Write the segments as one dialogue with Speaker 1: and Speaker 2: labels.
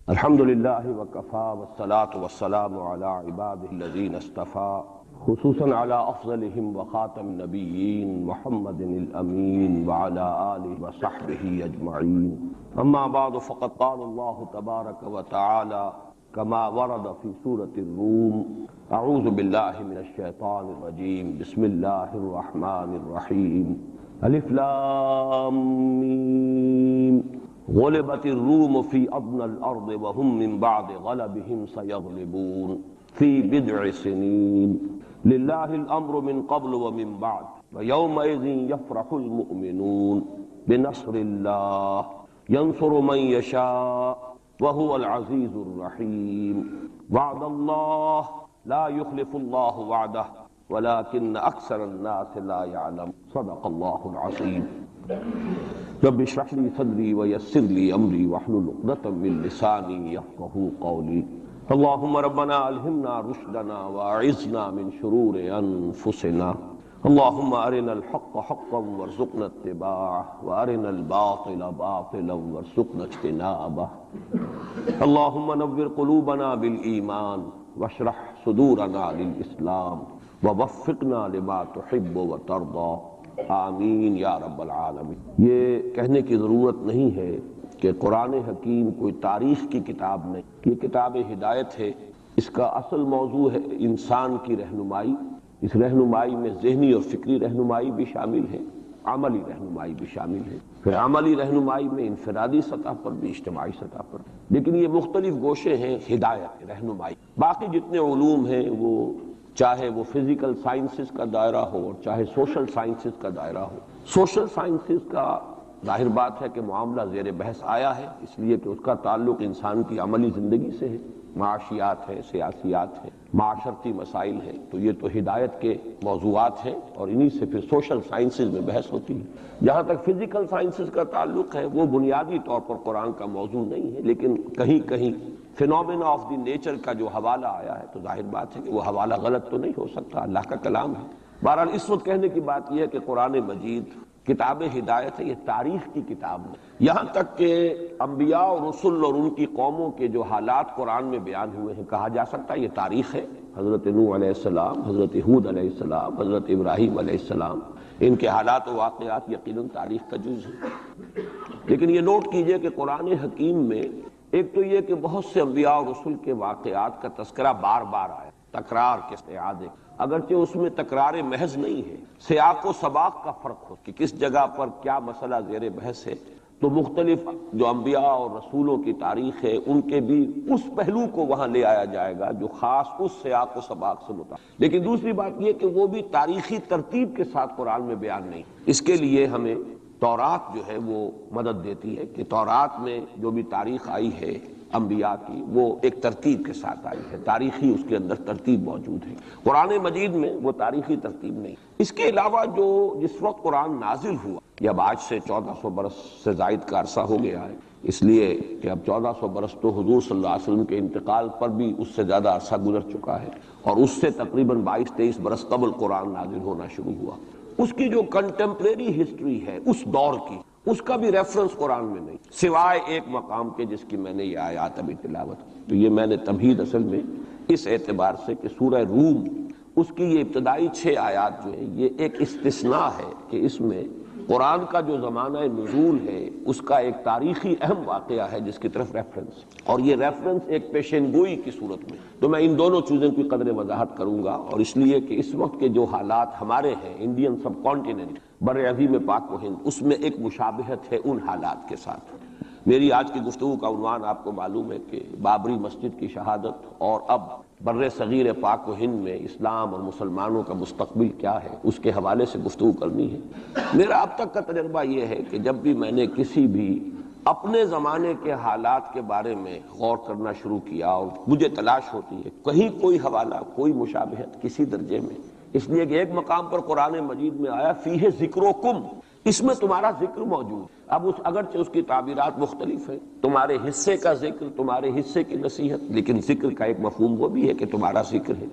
Speaker 1: الحمد للہ وکفا والصلاة والسلام علی عباده الذین اصطفى خصوصاً علی افضلهم وخاتم النبیین محمد الامین وعلی آلہ وصحبہ اجمعین. اما بعد فقد قال اللہ تبارک وتعالی كما ورد في سورة الروم اعوذ باللہ من الشیطان الرجیم بسم اللہ الرحمن الرحیم الف لام میم غلبت الروم في أدنى الأرض وهم من بعد غلبهم سيغلبون في بضع سنين لله الأمر من قبل ومن بعد ويومئذ يفرح المؤمنون بنصر الله ينصر من يشاء وهو العزيز الرحيم وعد الله لا يخلف الله وعده ولكن أكثر الناس لا يعلم صدق الله العظيم. رب اشرح لي صدري ويسر لي امري واحلل عقدة من لساني يفقهوا قولي. اللهم ربنا الهمنا رشدنا واعذنا من شرور انفسنا. اللهم ارنا الحق حقا وارزقنا اتباعه وارنا الباطل باطلا وارزقنا اجتنابه. اللهم نور قلوبنا بالايمان واشرح صدورنا للاسلام ووفقنا لما تحب وترضى. آمین یا رب العالمین. یہ کہنے کی ضرورت نہیں ہے کہ قرآن حکیم کوئی تاریخ کی کتاب نہیں، یہ کتاب ہدایت ہے. اس کا اصل موضوع ہے انسان کی رہنمائی. اس رہنمائی میں ذہنی اور فکری رہنمائی بھی شامل ہے، عملی رہنمائی بھی شامل ہے. پھر عملی رہنمائی میں انفرادی سطح پر بھی، اجتماعی سطح پر، لیکن یہ مختلف گوشے ہیں ہدایت رہنمائی. باقی جتنے علوم ہیں وہ چاہے وہ فزیکل سائنسز کا دائرہ ہو اور چاہے سوشل سائنسز کا دائرہ ہو. سوشل سائنسز کا ظاہر بات ہے کہ معاملہ زیر بحث آیا ہے، اس لیے کہ اس کا تعلق انسان کی عملی زندگی سے ہے. معاشیات ہیں، سیاسیات ہیں، معاشرتی مسائل ہیں، تو یہ تو ہدایت کے موضوعات ہیں اور انہی سے پھر سوشل سائنسز میں بحث ہوتی ہے. جہاں تک فزیکل سائنسز کا تعلق ہے وہ بنیادی طور پر قرآن کا موضوع نہیں ہے، لیکن کہیں کہیں فینومینا آف دی نیچر کا جو حوالہ آیا ہے تو ظاہر بات ہے کہ وہ حوالہ غلط تو نہیں ہو سکتا، اللہ کا کلام ہے. بہرحال اس وقت کہنے کی بات یہ ہے کہ قرآن مجید کتاب ہدایت ہے، یہ تاریخ کی کتاب ہے. یہاں تک کہ انبیاء اور رسل اور ان کی قوموں کے جو حالات قرآن میں بیان ہوئے ہیں کہا جا سکتا ہے یہ تاریخ ہے. حضرت نوح علیہ السلام، حضرت ہود علیہ السلام، حضرت ابراہیم علیہ السلام، ان کے حالات و واقعات یقیناً تاریخ کا جز ہے. لیکن یہ نوٹ کیجئے کہ قرآن حکیم میں ایک تو یہ کہ بہت سے انبیاء اور رسل کے واقعات کا تذکرہ بار بار آیا، تکرار کے اعادے، اگرچہ اس میں تکرار محض نہیں ہے، سیاق و سباق کا فرق ہو کہ کس جگہ پر کیا مسئلہ زیر بحث ہے. تو مختلف جو انبیاء اور رسولوں کی تاریخ ہے ان کے بھی اس پہلو کو وہاں لے آیا جائے گا جو خاص اس سیاق و سباق سے متعلق. لیکن دوسری بات یہ کہ وہ بھی تاریخی ترتیب کے ساتھ قرآن میں بیان نہیں. اس کے لیے ہمیں تورات جو ہے وہ مدد دیتی ہے کہ تورات میں جو بھی تاریخ آئی ہے انبیاء کی وہ ایک ترتیب کے ساتھ آئی ہے، تاریخی اس کے اندر ترتیب موجود ہے. قرآن مجید میں وہ تاریخی ترتیب نہیں. اس کے علاوہ جو جس وقت قرآن نازل ہوا یہ اب آج سے 1400 برس سے زائد کا عرصہ ہو گیا ہے، اس لیے کہ اب 1400 برس تو حضور صلی اللہ علیہ وسلم کے انتقال پر بھی اس سے زیادہ عرصہ گزر چکا ہے، اور اس سے تقریباً 22-23 برس قبل قرآن نازل ہونا شروع ہوا. اس کی جو کنٹمپریری ہسٹری ہے اس دور کی، اس کا بھی ریفرنس قرآن میں نہیں سوائے ایک مقام کے جس کی میں نے یہ آیات ابھی تلاوت کی. تو یہ میں نے تمہید اصل میں اس اعتبار سے کہ سورہ روم اس کی یہ ابتدائی 6 آیات جو ہیں یہ ایک استثناء ہے کہ اس میں قرآن کا جو زمانہ نزول ہے اس کا ایک تاریخی اہم واقعہ ہے جس کی طرف ریفرنس، اور یہ ریفرنس ایک پیشین گوئی کی صورت میں. تو میں ان دونوں چیزوں کی قدر وضاحت کروں گا، اور اس لیے کہ اس وقت کے جو حالات ہمارے ہیں انڈین سب کانٹیننٹ بر عظیم پاک و ہند، اس میں ایک مشابہت ہے ان حالات کے ساتھ. میری آج کی گفتگو کا عنوان آپ کو معلوم ہے کہ بابری مسجد کی شہادت اور اب بر صغیر پاک و ہند میں اسلام اور مسلمانوں کا مستقبل کیا ہے اس کے حوالے سے گفتگو کرنی ہے. میرا اب تک کا تجربہ یہ ہے کہ جب بھی میں نے کسی بھی اپنے زمانے کے حالات کے بارے میں غور کرنا شروع کیا اور مجھے تلاش ہوتی ہے کہیں کوئی حوالہ، کوئی مشابہت کسی درجے میں، اس لیے کہ ایک مقام پر قرآن مجید میں آیا فیہ ذکرکم، اس میں تمہارا ذکر موجود. اب اگرچہ اس کی تعبیرات مختلف ہیں، تمہارے حصے کا ذکر، تمہارے حصے کی نصیحت، لیکن ذکر کا ایک مفہوم وہ بھی ہے کہ تمہارا ذکر ہے.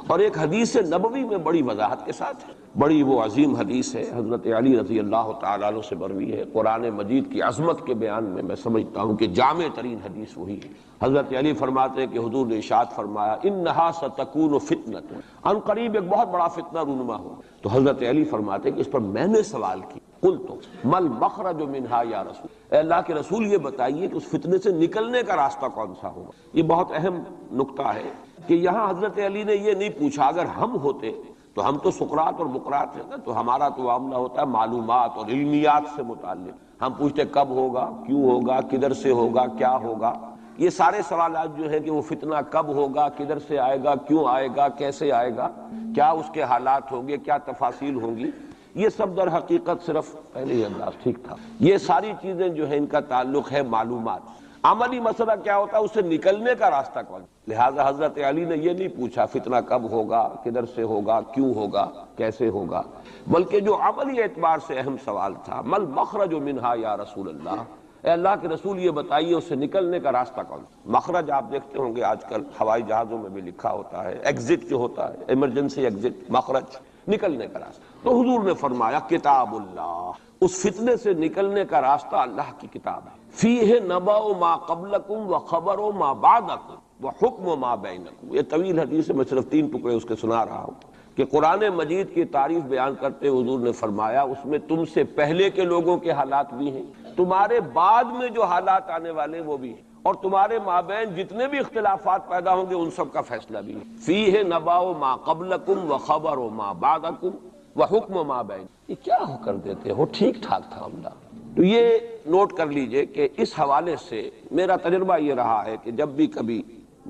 Speaker 1: اور ایک حدیث نبوی میں بڑی وضاحت کے ساتھ ہے، بڑی وہ عظیم حدیث ہے، حضرت علی رضی اللہ تعالیٰ عنہ سے مروی ہے۔ قرآن مجید کی عظمت کے بیان میں سمجھتا ہوں کہ جامع ترین حدیث وہی ہے۔ حضرت علی فرماتے ہیں کہ حضور نے ارشاد فرمایا انہا ستکون فتنۃ، ان قریب ایک بہت بڑا فتنہ رونما ہو۔ تو حضرت علی فرماتے ہیں کہ اس پر میں نے سوال کی، قلت مل مخرج منہا یا رسول، اے اللہ کے رسول یہ بتائیے کہ اس فتنے سے نکلنے کا راستہ کون سا ہوگا۔ یہ بہت اہم نکتہ ہے کہ یہاں حضرت علی نے یہ نہیں پوچھا، اگر ہم ہوتے تو ہم تو سقراط اور بقراط ہیں نا، تو ہمارا تو معاملہ ہوتا ہے معلومات اور علمیات سے متعلق، ہم پوچھتے کب ہوگا، کیوں ہوگا، کدھر سے ہوگا، کیا ہوگا۔ یہ سارے سوالات جو ہے کہ وہ فتنہ کب ہوگا، کدھر سے آئے گا، کیوں آئے گا، کیسے آئے گا، کیا اس کے حالات ہوں گے، کیا تفاصیل ہوں گی، یہ سب در حقیقت صرف پہلے ہی انداز ٹھیک تھا۔ یہ ساری چیزیں جو ہیں ان کا تعلق ہے معلومات۔ عملی مسئلہ کیا ہوتا ہے، اس سے نکلنے کا راستہ کون؟ لہذا حضرت علی نے یہ نہیں پوچھا فتنہ کب ہوگا، کدھر سے ہوگا، کیوں ہوگا، کیسے ہوگا، بلکہ جو عملی اعتبار سے اہم سوال تھا مل مخرج منہا یا رسول اللہ، اے اللہ کے رسول یہ بتائیے اس سے نکلنے کا راستہ کون؟ مخرج آپ دیکھتے ہوں گے آج کل ہوائی جہازوں میں بھی لکھا ہوتا ہے، ایگزٹ جو ہوتا ہے، ایمرجنسی ایگزٹ، مخرج، نکلنے کا راستہ۔ تو حضور نے فرمایا کتاب اللہ، اس فتنے سے نکلنے کا راستہ اللہ کی کتاب ہے۔ فیہ نبأ ما قبلکم وخبر ما بعدکم وحکم ما بینکم۔ یہ طویل حدیث ہے، میں صرف 3 ٹکڑے اس کے سنا رہا ہوں کہ قرآن مجید کی تعریف بیان کرتے حضور نے فرمایا اس میں تم سے پہلے کے لوگوں کے حالات بھی ہیں، تمہارے بعد میں جو حالات آنے والے وہ بھی ہیں، اور تمہارے مابین جتنے بھی اختلافات پیدا ہوں گے ان سب کا فیصلہ بھی ہے۔ فیہ نبأ ما قبلکم وخبر ما بعدکم وحکم ما بین۔ یہ کیا ہو کر دیتے ہو، ٹھیک ٹھاک تھا معاملہ۔ تو یہ نوٹ کر لیجئے کہ اس حوالے سے میرا تجربہ یہ رہا ہے کہ جب بھی کبھی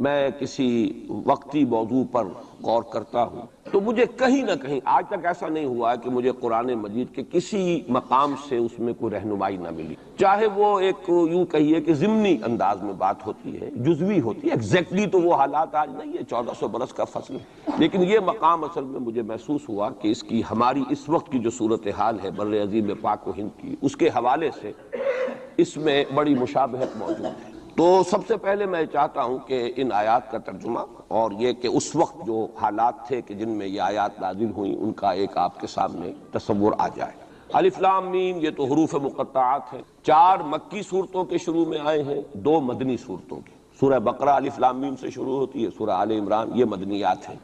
Speaker 1: میں کسی وقتی موضوع پر غور کرتا ہوں تو مجھے کہیں نہ کہیں، آج تک ایسا نہیں ہوا ہے کہ مجھے قرآن مجید کے کسی مقام سے اس میں کوئی رہنمائی نہ ملی، چاہے وہ ایک یوں کہیے کہ ضمنی انداز میں بات ہوتی ہے، جزوی ہوتی ہے، ایگزیکٹلی تو وہ حالات آج نہیں ہے، 1400 برس کا فصل ہے، لیکن یہ مقام اصل میں مجھے محسوس ہوا کہ اس کی ہماری اس وقت کی جو صورتحال ہے بر عظیم پاک و ہند کی، اس کے حوالے سے اس میں بڑی مشابہت موجود ہے۔ تو سب سے پہلے میں چاہتا ہوں کہ ان آیات کا ترجمہ اور یہ کہ اس وقت جو حالات تھے کہ جن میں یہ آیات نازل ہوئیں ان کا ایک آپ کے سامنے تصور آ جائے۔ الف لام میم یہ تو حروف مقطعات ہیں، 4 مکی صورتوں کے شروع میں آئے ہیں، 2 مدنی صورتوں کے۔ سورہ بقرہ الف لام میم سے شروع ہوتی ہے، سورہ آل عمران یہ مدنیات ہیں۔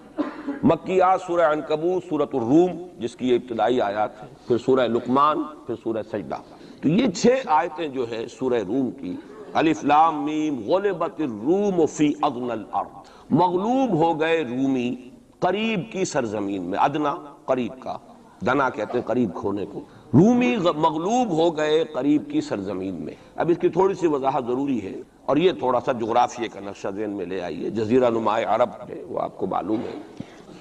Speaker 1: مکیات سورہ عنکبوت، سورۃ الروم جس کی یہ ابتدائی آیات ہیں، پھر سورہ لقمان، پھر سورہ سجدہ۔ تو یہ 6 آیتیں جو ہے سورہ روم کی، الف لام میم غلبت الروم فی ادنی الارض، مغلوب ہو گئے رومی قریب کی سرزمین میں، ادنا قریب کا، دنا کہتے ہیں قریب کھونے کو، رومی مغلوب ہو گئے قریب کی سرزمین میں۔ اب اس کی تھوڑی سی وضاحت ضروری ہے، اور یہ تھوڑا سا جغرافیے کا نقشہ ذہن میں لے آئیے۔ جزیرہ نما عرب ہے وہ آپ کو معلوم ہے،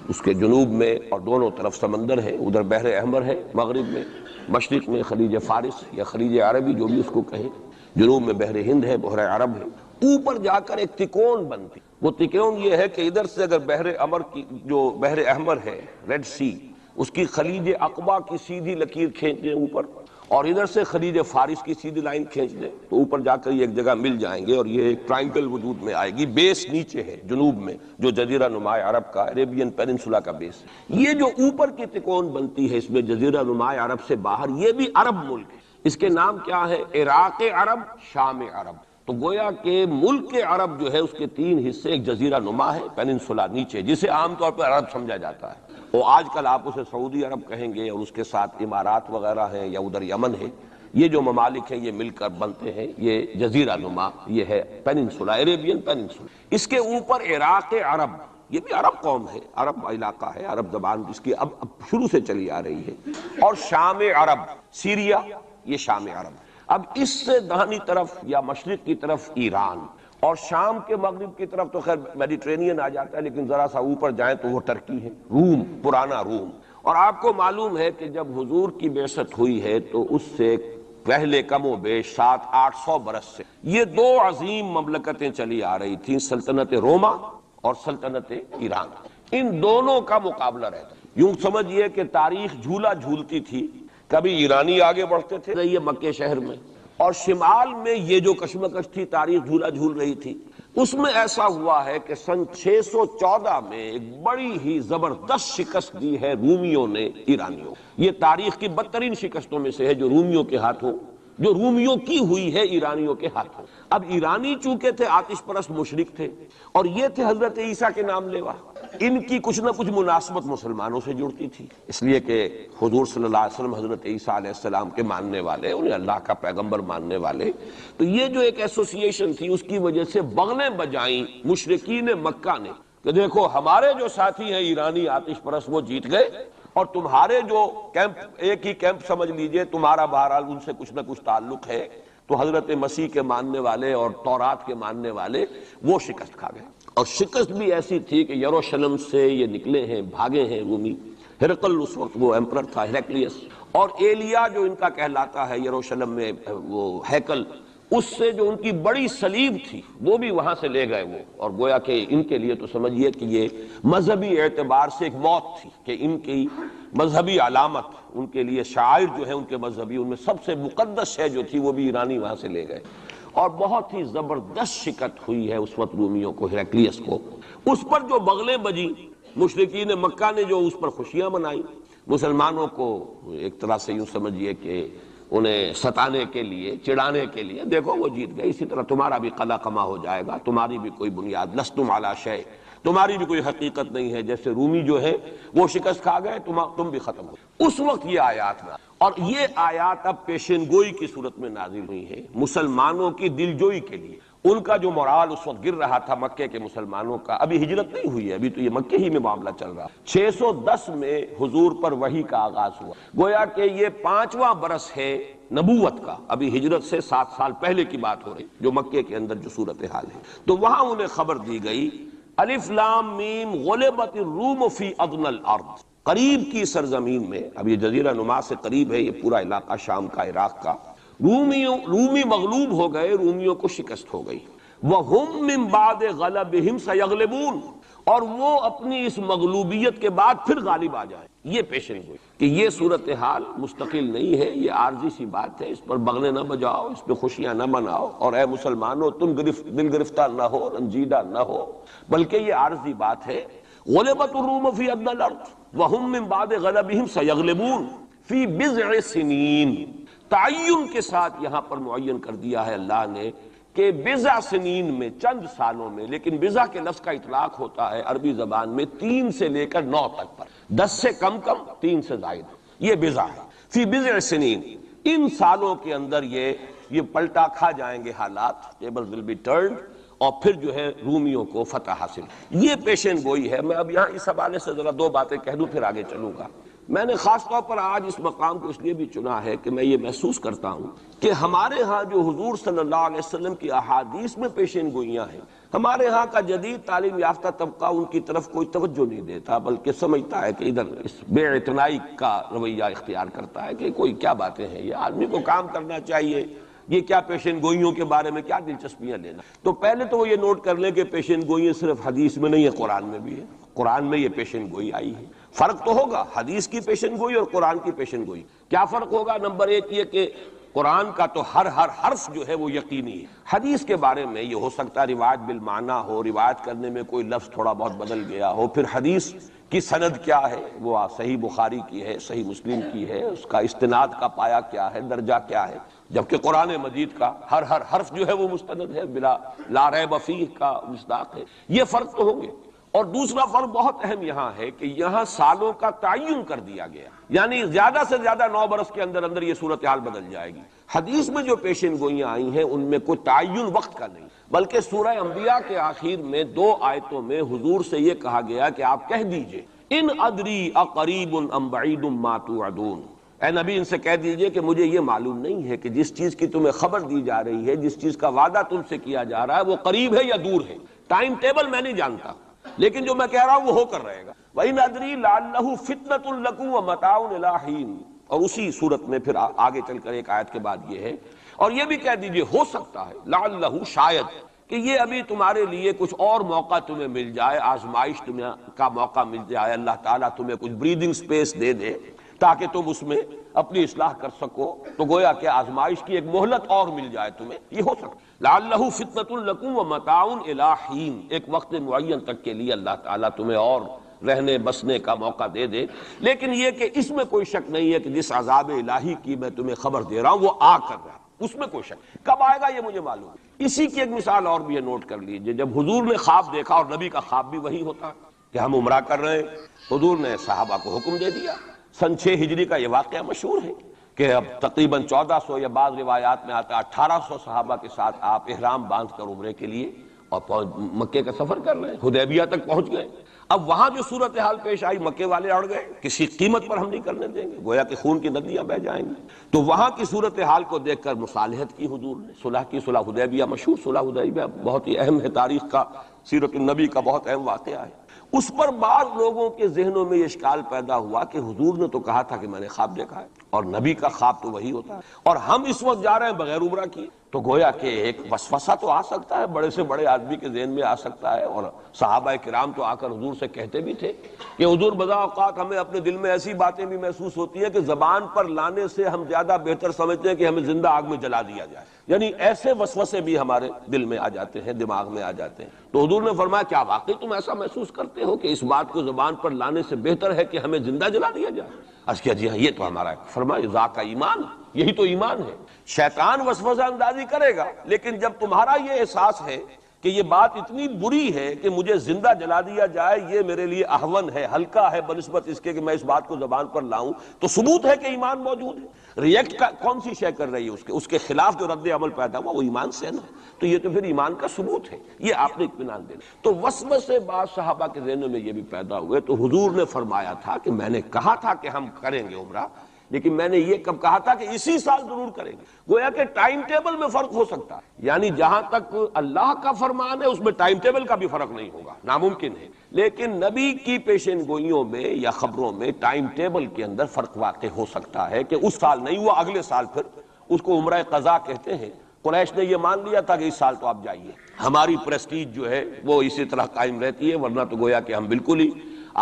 Speaker 1: اس کے جنوب میں اور دونوں طرف سمندر ہے، ادھر بحر احمر ہے مغرب میں، مشرق میں خلیج فارس یا خلیج عربی جو بھی اس کو کہیں، جنوب میں بحر ہند ہے، بحر عرب ہے، اوپر جا کر ایک تکون بنتی۔ وہ تکون یہ ہے کہ ادھر سے اگر بحر احمر کی جو بحر احمر ہے، ریڈ سی، اس کی خلیج عقبہ کی سیدھی لکیر کھینچ دیں اوپر، اور ادھر سے خلیج فارس کی سیدھی لائن کھینچ دیں تو اوپر جا کر یہ ایک جگہ مل جائیں گے، اور یہ ایک ٹرائنگل وجود میں آئے گی۔ بیس نیچے ہے جنوب میں، جو جزیرہ نما عرب کا عربین پیننسولا کا بیس ہے۔ یہ جو اوپر کی تکون بنتی ہے اس میں جزیرہ نما عرب سے باہر، یہ بھی عرب ملک ہے۔ اس کے نام کیا ہے؟ عراق عرب، شام عرب۔ تو گویا کہ ملک عرب جو ہے اس کے 3 حصے، ایک جزیرہ نما ہے پیننسولا نیچے، جسے عام طور پر عرب سمجھا جاتا ہے، اور آج کل آپ اسے سعودی عرب کہیں گے، اور اس کے ساتھ امارات وغیرہ ہیں یا ادھر یمن ہے، یہ جو ممالک ہیں یہ مل کر بنتے ہیں یہ جزیرہ نما، یہ ہے پیننسولا، عربین پیننسولا۔ اس کے اوپر عراق عرب، یہ بھی عرب قوم ہے، عرب علاقہ ہے، عرب زبان جس کی اب شروع سے چلی آ رہی ہے، اور شام عرب، سیریا، یہ شام عرب۔ اب اس سے دہنی طرف یا مشرق کی طرف ایران، اور شام کے مغرب کی طرف تو خیر میڈیٹرینین آ جاتا ہے، لیکن ذرا سا اوپر جائیں تو وہ ترکی ہے، روم، پرانا روم۔ اور آپ کو معلوم ہے کہ جب حضور کی بعثت ہوئی ہے تو اس سے پہلے کم و بیش 700-800 برس سے یہ 2 عظیم مملکتیں چلی آ رہی تھیں، سلطنت روما اور سلطنت ایران۔ ان دونوں کا مقابلہ رہتا، یوں سمجھئے کہ تاریخ جھولا جھولتی تھی، کبھی ایرانی آگے بڑھتے تھے یہ مکے شہر میں، اور شمال میں یہ جو کشمکش تھی تاریخ جھولا جھول رہی تھی، اس میں ایسا ہوا ہے کہ سن 614 میں ایک بڑی ہی زبردست شکست دی ہے رومیوں نے ایرانیوں. یہ تاریخ کی بدترین شکستوں میں سے ہے جو رومیوں کے ہاتھوں، جو رومیوں کی ہوئی ہے ایرانیوں کے ہاتھوں. اب ایرانی چونکہ تھے آتش پرست مشرک تھے، اور یہ تھے حضرت عیسیٰ کے نام لیوا. ان کی کچھ نہ کچھ مناسبت مسلمانوں سے جڑتی تھی، اس لیے کہ حضور صلی اللہ علیہ وسلم حضرت عیسیٰ علیہ السلام کے ماننے والے، انہیں اللہ کا پیغمبر ماننے والے. تو یہ جو ایک ایسوسییشن تھی اس کی وجہ سے بغلیں بجائیں مشرکین مکہ نے کہ دیکھو ہمارے جو ساتھی ہیں ایرانی آتش پرست وہ جیت گئے، اور تمہارے جو کیمپ، ایک ہی کیمپ سمجھ لیجئے، تمہارا بہرحال ان سے کچھ نہ کچھ تعلق ہے. تو حضرت مسیح کے ماننے والے اور تورات کے ماننے والے وہ شکست کھا گئے. اور شکست بھی ایسی تھی کہ یروشلم سے یہ نکلے ہیں، بھاگے ہیں رومی. ہرقل اس وقت وہ ایمپرر تھا، ہیرکلیس، اور ایلیا جو ان کا کہلاتا ہے یروشلم میں وہ ہیکل، اس سے جو ان کی بڑی صلیب تھی وہ بھی وہاں سے لے گئے وہ. اور گویا کہ ان کے لیے تو سمجھیے کہ یہ مذہبی اعتبار سے ایک موت تھی کہ ان کی مذہبی علامت، ان کے لیے شاعر جو ہے ان کے مذہبی، ان میں سب سے مقدس شے جو تھی وہ بھی ایرانی وہاں سے لے گئے. اور بہت ہی زبردست شکست ہوئی ہے اس وقت رومیوں کو، ہیرکلیس کو. اس پر جو بغلیں بجی مشرکین مکہ نے جو اس پر خوشیاں منائی، مسلمانوں کو ایک طرح سے یوں سمجھیے کہ انہیں ستانے کے لیے، چڑھانے کے لیے، دیکھو وہ جیت گئے، اسی طرح تمہارا بھی قلع کما ہو جائے گا، تمہاری بھی کوئی بنیاد، لستم علی شیء، تمہاری بھی کوئی حقیقت نہیں ہے. جیسے رومی جو ہے وہ شکست کھا گئے، تم بھی ختم ہو. اس وقت یہ آیات میں، اور یہ آیات اب پیشن گوئی کی صورت میں نازل ہوئی ہیں مسلمانوں کی دلجوئی کے لیے. ان کا جو مورال اس وقت گر رہا تھا مکے کے مسلمانوں کا، ابھی ہجرت نہیں ہوئی ہے، ابھی تو یہ مکے ہی میں معاملہ چل رہا. 610 میں حضور پر وحی کا آغاز ہوا، گویا کہ یہ 5واں برس ہے نبوت کا، ابھی ہجرت سے 7 سال پہلے کی بات ہو رہی جو مکے کے اندر جو صورتحال ہے. تو وہاں انہیں خبر دی گئی، الف لام میم غلبت الروم فی ادنی الارض، قریب کی سرزمین میں، اب یہ جزیرہ نما سے قریب ہے یہ پورا علاقہ شام کا، عراق کا، رومی مغلوب ہو گئے، رومیوں کو شکست ہو گئی. وَهُمْ مِنْ بَعْدِ غَلَبِهِمْ سَيَغْلِبُونَ، اور وہ اپنی اس مغلوبیت کے بعد پھر غالب آ جائیں. یہ پیشن گوئی کہ یہ صورتحال مستقل نہیں ہے، یہ عارضی سی بات ہے، اس پر بغلیں نہ بجاؤ، اس پہ خوشیاں نہ مناؤ، اور اے مسلمانوں تم دل گرفتار نہ ہو، رنجیدہ نہ ہو، بلکہ یہ عارضی بات ہے. غلبت الروم فی ادنی الارض وهم من بعد غلبهم سیغلبون فی بضع سنین. تعین کے ساتھ یہاں پر معین کر دیا ہے اللہ نے کہ بضع سنین میں، چند سالوں میں، لیکن بضع کے لفظ کا اطلاق ہوتا ہے عربی زبان میں 3 سے لے کر 9 تک پر، 10 سے کم 3 سے زائد، یہ بضع ہے. فی بضع سنین، ان سالوں کے اندر یہ پلٹا کھا جائیں گے حالات، tables will be turned، اور پھر جو ہے رومیوں کو فتح حاصل. یہ پیشن گوئی ہے. میں اب یہاں اس حوالے سے ذرا 2 باتیں کہہ دوں پھر آگے چلوں گا. میں نے خاص طور پر آج اس مقام کو اس لیے بھی چنا ہے کہ میں یہ محسوس کرتا ہوں کہ ہمارے ہاں جو حضور صلی اللہ علیہ وسلم کی احادیث میں پیشن گوئیاں ہیں، ہمارے ہاں کا جدید تعلیم یافتہ طبقہ ان کی طرف کوئی توجہ نہیں دیتا، بلکہ سمجھتا ہے کہ ادھر اس بے اعتنائی کا رویہ اختیار کرتا ہے کہ کوئی کیا باتیں ہیں، یہ آدمی کو کام کرنا چاہیے، یہ کیا پیشن گوئیوں کے بارے میں کیا دلچسپیاں لینا. تو پہلے تو وہ یہ نوٹ کر لیں کہ پیشن گوئیاں صرف حدیث میں نہیں ہے، قرآن میں بھی ہے. قرآن میں یہ پیشن گوئی آئی ہے. فرق تو ہوگا حدیث کی پیشن گوئی اور قرآن کی پیشن گوئی. کیا فرق ہوگا؟ نمبر 1 یہ کہ قرآن کا تو ہر حرف جو ہے وہ یقینی ہے. حدیث کے بارے میں یہ ہو سکتا ہے روایت بالمعنی ہو، روایت کرنے میں کوئی لفظ تھوڑا بہت بدل گیا ہو، پھر حدیث کی سند کیا ہے، وہ صحیح بخاری کی ہے، صحیح مسلم کی ہے، اس کا استناد کا پایا کیا ہے، درجہ کیا ہے. جبکہ قرآن مجید کا ہر حرف جو ہے وہ مستند ہے، بلا لا ریب فیہ کا مصداق ہے. یہ فرق تو ہوں گے. اور دوسرا فرق بہت اہم یہاں ہے کہ یہاں سالوں کا تعین کر دیا گیا، یعنی زیادہ سے زیادہ 9 برس کے اندر اندر یہ صورتحال بدل جائے گی. حدیث میں جو پیشن گوئیاں آئی ہیں ان میں کوئی تعین وقت کا نہیں، بلکہ سورہ انبیاء کے آخر میں 2 آیتوں میں حضور سے یہ کہا گیا کہ آپ کہہ دیجئے ان ادری اقریب ام بعید ما توعدون. اے نبی ان سے کہہ دیجئے کہ مجھے یہ معلوم نہیں ہے کہ جس چیز کی تمہیں خبر دی جا رہی ہے، جس چیز کا وعدہ تم سے کیا جا رہا ہے، وہ قریب ہے یا دور ہے. ٹائم ٹیبل میں نہیں جانتا، لیکن جو میں کہہ رہا ہوں وہ ہو کر رہے گا. وَإِنْ أَدْرِي لَعَلَّهُ فِتْنَةٌ لَكُمْ وَمَتَاعٌ إِلَىٰ حِينٍ. اور اسی صورت میں پھر آگے چل کر ایک آیت کے بعد یہ ہے، اور یہ بھی کہہ دیجئے ہو سکتا ہے لعلہ، شاید کہ یہ ابھی تمہارے لیے کچھ اور موقع تمہیں مل جائے، آزمائش تمہیں کا موقع مل جائے، اللہ تعالیٰ تمہیں کچھ بریدنگ سپیس دے دے تاکہ تم اس میں اپنی اصلاح کر سکو، تو گویا کہ آزمائش کی ایک مہلت اور مل جائے تمہیں، یہ ہو سکتا لعلہ فتنۃ لکم ومتاع الی حین، ایک وقت معین تک کے لیے اللہ تعالیٰ تمہیں اور رہنے بسنے کا موقع دے دے۔ لیکن یہ کہ اس میں کوئی شک نہیں ہے کہ جس عذاب الہی کی میں تمہیں خبر دے رہا ہوں وہ آ کر رہا ہے، اس میں کوئی شک کب آئے گا یہ مجھے معلوم ہے۔ اسی کی ایک مثال اور بھی ہے، نوٹ کر لیجئے، جب حضور نے خواب دیکھا، اور نبی کا خواب بھی وہی ہوتا ہے کہ ہم عمرہ کر رہے ہیں، حضور نے صحابہ کو حکم دے دیا۔ سن 6 ہجری کا یہ واقعہ مشہور ہے کہ اب تقریباً 1400 یا بعض روایات میں آتا ہے 1800 صحابہ کے ساتھ آپ احرام باندھ کر عمرے کے لیے اور مکے کا سفر کر رہے ہیں، حدیبیہ تک پہنچ گئے۔ اب وہاں جو صورتحال پیش آئی، مکے والے اڑ گئے، کسی قیمت پر ہم نہیں کرنے دیں گے، گویا کہ خون کی ندیاں بہہ جائیں گی۔ تو وہاں کی صورتحال کو دیکھ کر مصالحت کی حضور نے، صلح کی، صلح حدیبیہ مشہور صلح حدیبیہ بہت ہی اہم ہے، تاریخ کا، سیرت النبی کا بہت اہم واقعہ ہے۔ اس پر بعض لوگوں کے ذہنوں میں یہ اشکال پیدا ہوا کہ حضور نے تو کہا تھا کہ میں نے خواب دیکھا ہے، اور نبی کا خواب تو وہی ہوتا ہے، اور ہم اس وقت جا رہے ہیں بغیر عمرہ کیے، تو گویا کہ ایک وسوسہ تو آ سکتا ہے، بڑے سے بڑے آدمی کے ذہن میں آ سکتا ہے۔ اور صحابہ کرام تو آ کر حضور سے کہتے بھی تھے کہ حضور بضع اوقات ہمیں اپنے دل میں ایسی باتیں بھی محسوس ہوتی ہیں کہ زبان پر لانے سے ہم زیادہ بہتر سمجھتے ہیں کہ ہمیں زندہ آگ میں جلا دیا جائے، یعنی ایسے وسوسے بھی ہمارے دل میں آ جاتے ہیں، دماغ میں آ جاتے ہیں۔ تو حضور نے فرمایا کیا واقعی تم ایسا محسوس کرتے ہو کہ اس بات کو زبان پر لانے سے بہتر ہے کہ ہمیں زندہ جلا دیا جائے؟ عرض کیا جی ہاں، یہ تو ہمارا، فرمایا ذاک ایمان، یہی تو ایمان ہے۔ شیطان وسوسہ اندازی کرے گا، لیکن جب تمہارا یہ احساس ہے کہ یہ بات اتنی بری ہے کہ مجھے زندہ جلا دیا جائے، یہ میرے لیے اہون ہے، ہلکا ہے بنسبت اس کے کہ میں اس بات کو زبان پر لاؤں، تو ثبوت ہے کہ ایمان موجود ہے۔ ریئیکٹ کا کون سی شے کر رہی ہے اس کے خلاف جو رد عمل پیدا ہوا وہ ایمان سے ہے نا، تو یہ تو پھر ایمان کا ثبوت ہے، یہ آپ نے اطمینان دینا۔ تو وسوسے بعض صحابہ کے ذہنوں میں یہ بھی پیدا ہوئے، تو حضور نے فرمایا تھا کہ میں نے کہا تھا کہ ہم کریں گے عمرہ، لیکن میں نے یہ کب کہا تھا کہ اسی سال ضرور کریں گے۔ گویا کہ ٹائم ٹیبل میں فرق ہو سکتا ہے، یعنی جہاں تک اللہ کا فرمان ہے اس میں ٹائم ٹیبل کا بھی فرق نہیں ہوگا، ناممکن ہے، لیکن نبی کی پیشین گوئیوں میں یا خبروں میں ٹائم ٹیبل کے اندر فرق واقع ہو سکتا ہے کہ اس سال نہیں ہوا، اگلے سال پھر اس کو عمرہ قضا کہتے ہیں۔ قریش نے یہ مان لیا تھا کہ اس سال تو آپ جائیے، ہماری پریسٹیج جو ہے وہ اسی طرح قائم رہتی ہے، ورنہ تو گویا کہ ہم بالکل ہی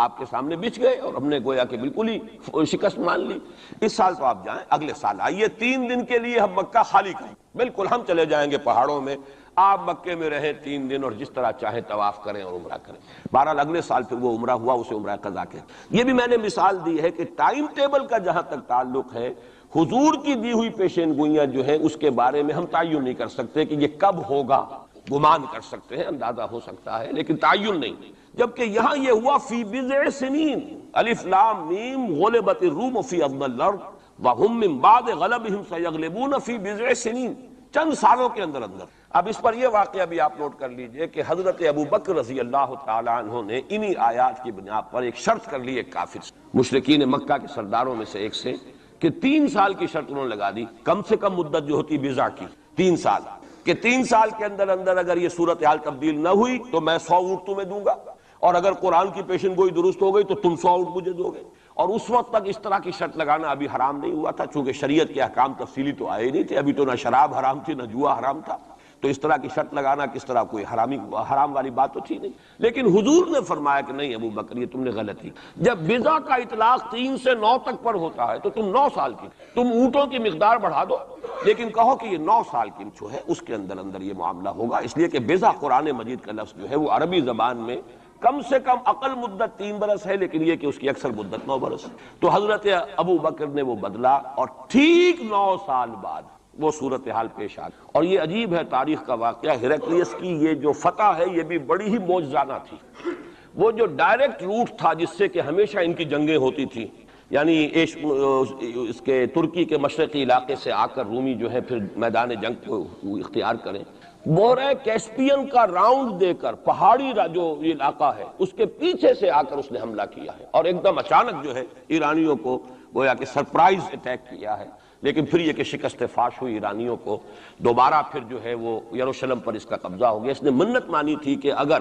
Speaker 1: آپ کے سامنے بچ گئے اور ہم نے گویا کہ بالکل ہی شکست مان لی۔ اس سال تو آپ جائیں، اگلے سال آئیے، 3 دن کے لیے ہم مکہ خالی کریں، بالکل ہم چلے جائیں گے پہاڑوں میں، آپ مکے میں رہیں 3 دن اور جس طرح چاہیں طواف کریں اور عمرہ کریں۔ بہرحال اگلے سال پھر وہ عمرہ ہوا، اسے عمرہ قضا کہتے ہیں۔ یہ بھی میں نے مثال دی ہے کہ ٹائم ٹیبل کا جہاں تک تعلق ہے، حضور کی دی ہوئی پیشین گوئیاں جو ہیں اس کے بارے میں ہم تعین نہیں کر سکتے کہ یہ کب ہوگا، گمان کر سکتے ہیں، اندازہ ہو سکتا ہے، لیکن تعین نہیں۔ جبکہ یہاں یہ ہوا فی بضع سنین، الف لام میم، غلبت الروم فی ادنی الارض وهم من بعد غلبهم سیغلبون فی بضع سنین، چند سالوں کے اندر اندر۔ اب اس پر یہ واقعہ بھی آپ نوٹ کر لیجئے کہ حضرت ابو بکر رضی اللہ تعالی عنہ نے انہی آیات کی بنا پر ایک شرط کر لی ایک کافر سے، مشرکین مکہ کے سرداروں میں سے ایک سے، کہ 3 سال کی شرط انہوں نے لگا دی، کم سے کم مدت جو ہوتی بضع کی 3 سال، کہ 3 سال کے اندر اندر اگر یہ صورتحال تبدیل نہ ہوئی تو میں 100 اونٹ تمہیں دوں گا، اور اگر قرآن کی پیشن گوئی درست ہو گئی تو تم 100 اونٹ مجھے دو گے۔ اور اس وقت تک اس طرح کی شرط لگانا ابھی حرام نہیں ہوا تھا، چونکہ شریعت کے احکام تفصیلی تو آئے نہیں تھے، ابھی تو نہ شراب حرام تھی نہ جوا حرام تھا، تو اس طرح کی شرط لگانا کس طرح کوئی حرام والی بات تو تھی نہیں۔ لیکن حضور نے فرمایا کہ نہیں ابو بکر، یہ تم نے غلط کی، جب بضع کا اطلاق 3 سے 9 تک پر ہوتا ہے تو تم 9 سال کی، تم اونٹوں کی مقدار بڑھا دو لیکن کہو کہ یہ 9 سال کی جو ہے اس کے اندر اندر یہ معاملہ ہوگا، اس لیے کہ بضع قرآن مجید کا لفظ جو ہے وہ عربی زبان میں کم سے کم اقل مدت 3 برس ہے، لیکن یہ کہ اس کی اکثر مدت 9 برس ہے۔ تو حضرت ابو بکر نے وہ بدلا اور ٹھیک 9 سال بعد وہ صورتحال پیش آ گئی۔ اور یہ عجیب ہے تاریخ کا واقعہ، ہرقلیس کی یہ جو فتح ہے یہ بھی بڑی ہی معجزانہ تھی۔ وہ جو ڈائریکٹ روٹ تھا جس سے کہ ہمیشہ ان کی جنگیں ہوتی تھیں، یعنی اس کے ترکی کے مشرقی علاقے سے آ کر رومی جو ہے پھر میدان جنگ کو اختیار کریں، بحیرہ کیسپین کا راؤنڈ دے کر پہاڑی جو علاقہ ہے اس کے پیچھے سے آ کر اس نے حملہ کیا ہے، اور ایک دم اچانک جو ہے ایرانیوں کو گویا کہ سرپرائز اٹیک کیا ہے۔ لیکن پھر یہ کہ شکست فاش ہوئی ایرانیوں کو، دوبارہ پھر جو ہے وہ یروشلم پر اس کا قبضہ ہو گیا۔ اس نے منت مانی تھی کہ اگر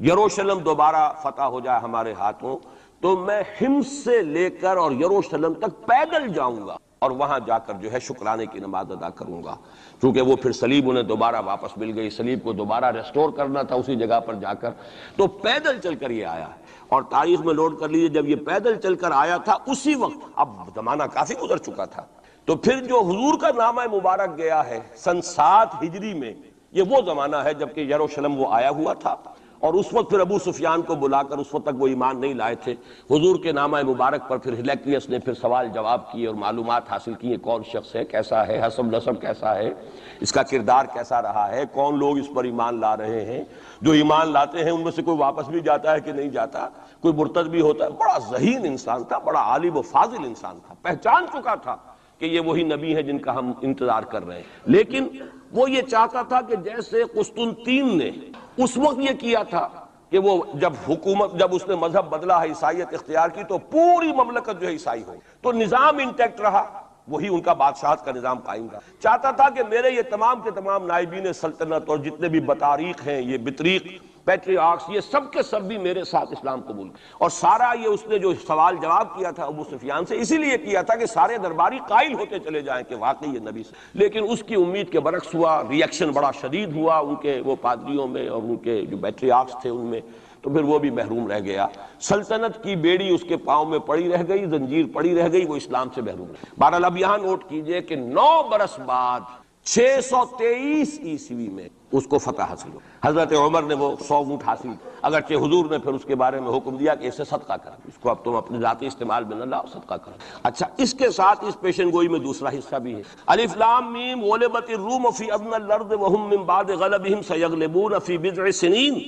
Speaker 1: یروشلم دوبارہ فتح ہو جائے ہمارے ہاتھوں تو میں حمص سے لے کر اور یروشلم تک پیدل جاؤں گا اور وہاں جا کر جو ہے شکرانے کی نماز ادا کروں گا، کیونکہ وہ پھر صلیب انہیں دوبارہ واپس مل گئی، صلیب کو دوبارہ ریسٹور کرنا تھا اسی جگہ پر جا کر، تو پیدل چل کر یہ آیا ہے۔ اور تاریخ میں نوٹ کر لیجیے جب یہ پیدل چل کر آیا تھا اسی وقت، اب زمانہ کافی گزر چکا تھا، تو پھر جو حضور کا نامہ مبارک گیا ہے سن 7 ہجری میں، یہ وہ زمانہ ہے جبکہ یروشلم وہ آیا ہوا تھا، اور اس وقت پھر ابو سفیان کو بلا کر، اس وقت تک وہ ایمان نہیں لائے تھے، حضور کے نامہ مبارک پر پھر ہلیکلیس نے پھر سوال جواب کیے اور معلومات حاصل کی، کون شخص ہے، کیسا ہے، حسب نسب کیسا ہے، اس کا کردار کیسا رہا ہے، کون لوگ اس پر ایمان لا رہے ہیں، جو ایمان لاتے ہیں ان میں سے کوئی واپس بھی جاتا ہے کہ نہیں جاتا، کوئی مرتد بھی ہوتا ہے۔ بڑا ذہین انسان تھا، بڑا عالم و فاضل انسان تھا، پہچان چکا تھا کہ یہ وہی نبی ہے جن کا ہم انتظار کر رہے ہیں، لیکن وہ یہ چاہتا تھا کہ جیسے قسطنطین نے اس وقت یہ کیا تھا کہ وہ جب اس نے مذہب بدلا ہے، عیسائیت اختیار کی، تو پوری مملکت جو ہے عیسائی ہو، تو نظام انٹیکٹ رہا، وہی ان کا بادشاہت کا نظام قائم رہا۔ چاہتا تھا کہ میرے یہ تمام کے تمام نائبین سلطنت اور جتنے بھی بطاریق ہیں، یہ بطریق پیٹریارکس، یہ سب کے سب بھی میرے ساتھ اسلام قبول کریں۔ اور سارا یہ اس نے جو سوال جواب کیا تھا ابو سفیان سے، اسی لیے کیا تھا کہ سارے درباری قائل ہوتے چلے جائیں کہ واقعی یہ نبی سے، لیکن اس کی امید کے برعکس ہوا، ری ایکشن بڑا شدید ہوا ان کے وہ پادریوں میں اور ان کے جو پیٹریارکس تھے ان میں، تو پھر وہ بھی محروم رہ گیا، سلطنت کی بیڑی اس کے پاؤں میں پڑی رہ گئی، زنجیر پڑی رہ گئی، وہ اسلام سے محروم رہ گئی۔ بہرحال اب یہاں نوٹ کیجئے کہ 9 برس بعد 623 عیسوی میں اس کو فتح حاصل ہو۔ حضرت عمر نے وہ 100 اونٹ حاصل، اگرچہ حضور نے پھر اس کے بارے میں حکم دیا کہ اسے صدقہ کرو، اس کو اب تم اپنے ذاتی استعمال میں نہ لاؤ، صدقہ کرو۔ اچھا، اس کے ساتھ اس پیشن گوئی میں دوسرا حصہ بھی ہے، الف لام میم غلبت الروم فی ادنی الارض وهم من بعد غلبهم سیغلبون فی بضع سنین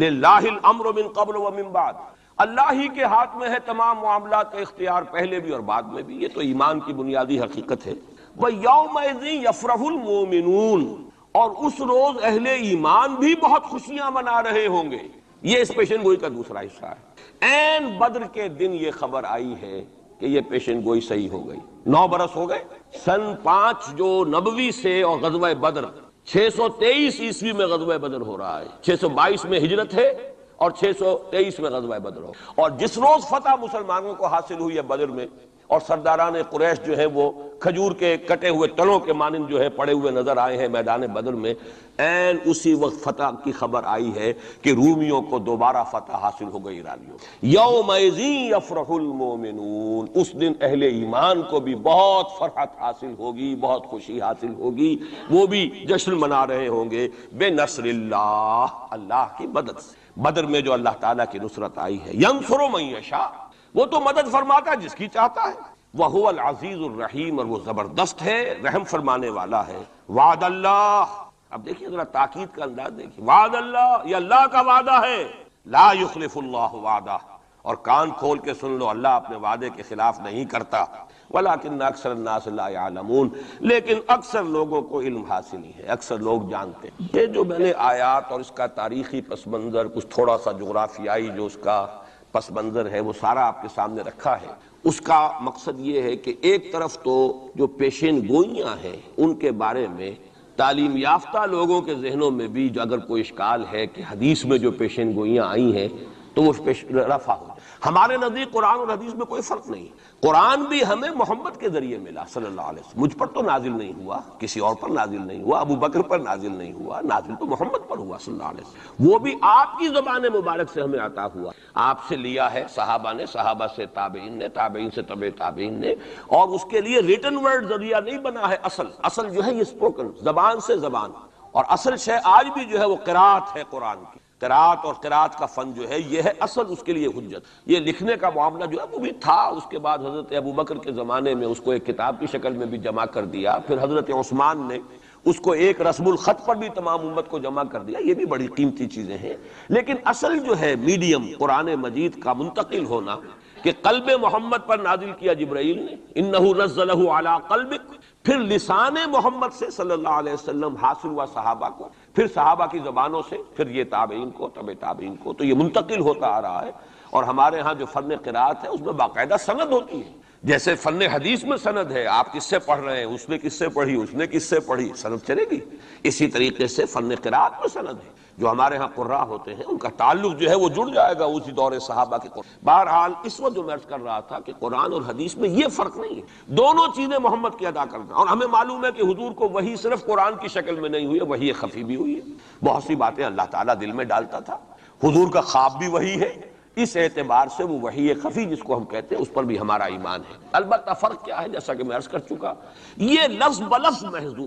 Speaker 1: للہ الامر من قبل ومن بعد۔ اللہ ہی کے ہاتھ میں ہے تمام معاملات کا اختیار، پہلے بھی اور بعد میں بھی، یہ تو ایمان کی بنیادی حقیقت ہے۔ وَيَوْمَئِذٍ يَفْرَحُ الْمُؤْمِنُونَ، اور اس روز اہل ایمان بھی بہت خوشیاں منا رہے ہوں گے۔ یہ اس پیشن گوئی کا دوسرا حصہ ہے۔ عین بدر کے دن یہ خبر آئی ہے کہ یہ پیشن گوئی صحیح ہو گئی۔ 9 برس ہو گئے، سن 5 جو نبوی سے اور غزوہ بدر 623 عیسوی میں غزوہ بدر ہو رہا ہے، 622 میں ہجرت ہے اور 623 میں غزوہ بدر ہو، اور جس روز فتح مسلمانوں کو حاصل ہوئی ہے بدر میں، اور سرداران قریش جو ہیں وہ کھجور کے کٹے ہوئے تنوں کے مانند جو ہے پڑے ہوئے نظر آئے ہیں میدان بدر میں، عین اسی وقت فتح کی خبر آئی ہے کہ رومیوں کو دوبارہ فتح حاصل ہو گئی ایرانیوں۔ یومئذ یفرح المؤمنون، اس دن اہل ایمان کو بھی بہت فرحت حاصل ہوگی، بہت خوشی حاصل ہوگی، وہ بھی جشن منا رہے ہوں گے بنصر اللہ، اللہ کی مدد سے۔ بدر میں جو اللہ تعالیٰ کی نصرت آئی ہے، ینصر من یشاء، وہ تو مدد فرماتا ہے جس کی چاہتا ہے، وَهُوَ الْعَزِيزُ الرَّحِيمُ، اور وہ زبردست ہے، رحم فرمانے والا ہے۔ وعد اللہ، اب دیکھیے ذرا تاکید کا انداز دیکھیے، وعد اللہ، یہ اللہ کا وعدہ ہے، لا یخلف اللہ وعدہ، اور کان کھول کے سن لو، اللہ اپنے وعدے کے خلاف نہیں کرتا۔ وَلَكِنَّ أَكْثَرَ النَّاسِ لَا يَعْلَمُونَ، لیکن اکثر لوگوں کو علم حاصل نہیں ہے، اکثر لوگ جانتے ہیں۔ یہ جو میں نے آیات اور اس کا تاریخی پس منظر، کچھ تھوڑا سا جغرافیائی جو اس کا پس منظر ہے وہ سارا آپ کے سامنے رکھا ہے، اس کا مقصد یہ ہے کہ ایک طرف تو جو پیشین گوئیاں ہیں ان کے بارے میں تعلیم یافتہ لوگوں کے ذہنوں میں بھی جو اگر کوئی اشکال ہے کہ حدیث میں جو پیشین گوئیاں آئی ہیں تو وہ رفع ہو جائے۔ ہمارے نزدیک قرآن اور حدیث میں کوئی فرق نہیں، قرآن بھی ہمیں محمد کے ذریعے ملا صلی اللہ علیہ وسلم، مجھ پر تو نازل نہیں ہوا، کسی اور پر نازل نہیں ہوا، ابو بکر پر نازل نہیں ہوا، نازل تو محمد پر ہوا صلی اللہ علیہ وسلم، وہ بھی آپ کی زبان مبارک سے ہمیں عطا ہوا، آپ سے لیا ہے صحابہ نے، صحابہ سے تابعین نے، تابعین سے تبع تابعین نے، اور اس کے لیے ریٹن ورڈ ذریعہ نہیں بنا ہے، اصل جو ہے یہ اسپوکن، زبان سے زبان، اور اصل شے آج بھی جو ہے وہ قرات ہے قرآن کی، قرات اور قرات کا فن جو ہے یہ ہے اصل اس کے لیے حجت۔ یہ لکھنے کا معاملہ جو ہے وہ بھی تھا، اس کے بعد حضرت ابو بکر کے زمانے میں اس کو ایک کتاب کی شکل میں بھی جمع کر دیا، پھر حضرت عثمان نے اس کو ایک رسم الخط پر بھی تمام امت کو جمع کر دیا، یہ بھی بڑی قیمتی چیزیں ہیں، لیکن اصل جو ہے میڈیم قرآن مجید کا منتقل ہونا کہ قلب محمد پر نازل کیا جبرائیل نے، انہ نزلہ علی قلبک، پھر لسان محمد سے صلی اللہ علیہ وسلم حاصل ہوا صحابہ کو، پھر صحابہ کی زبانوں سے، پھر یہ تابعین کو، تبع تابعین کو، تو یہ منتقل ہوتا آ رہا ہے۔ اور ہمارے ہاں جو فن قرات ہے اس میں باقاعدہ سند ہوتی ہے، جیسے فن حدیث میں سند ہے، آپ کس سے پڑھ رہے ہیں، اس نے کس سے پڑھی، اس نے کس سے پڑھی، سند چلے گی۔ اسی طریقے سے فن قرات میں سند ہے، جو ہمارے ہاں قراء ہوتے ہیں ان کا تعلق جو ہے وہ جڑ جائے گا اسی دور صحابہ کے قرآن۔ بہرحال اس وقت جو میں عرض کر رہا تھا کہ قرآن اور حدیث میں یہ فرق نہیں ہے، دونوں چیزیں محمد کی ادا کرنا، اور ہمیں معلوم ہے کہ حضور کو وحی صرف قرآن کی شکل میں نہیں ہوئی ہے، وحی خفی بھی ہوئی ہے، بہت سی باتیں اللہ تعالیٰ دل میں ڈالتا تھا۔ حضور کا خواب بھی وحی ہے، اس اعتبار سے وہ وحی خفی جس کو ہم کہتے ہیں اس پر بھی ہمارا ایمان ہے۔ البتہ فرق کیا ہے، جیسا کہ میں عرض کر چکا، یہ لفظ بلفظ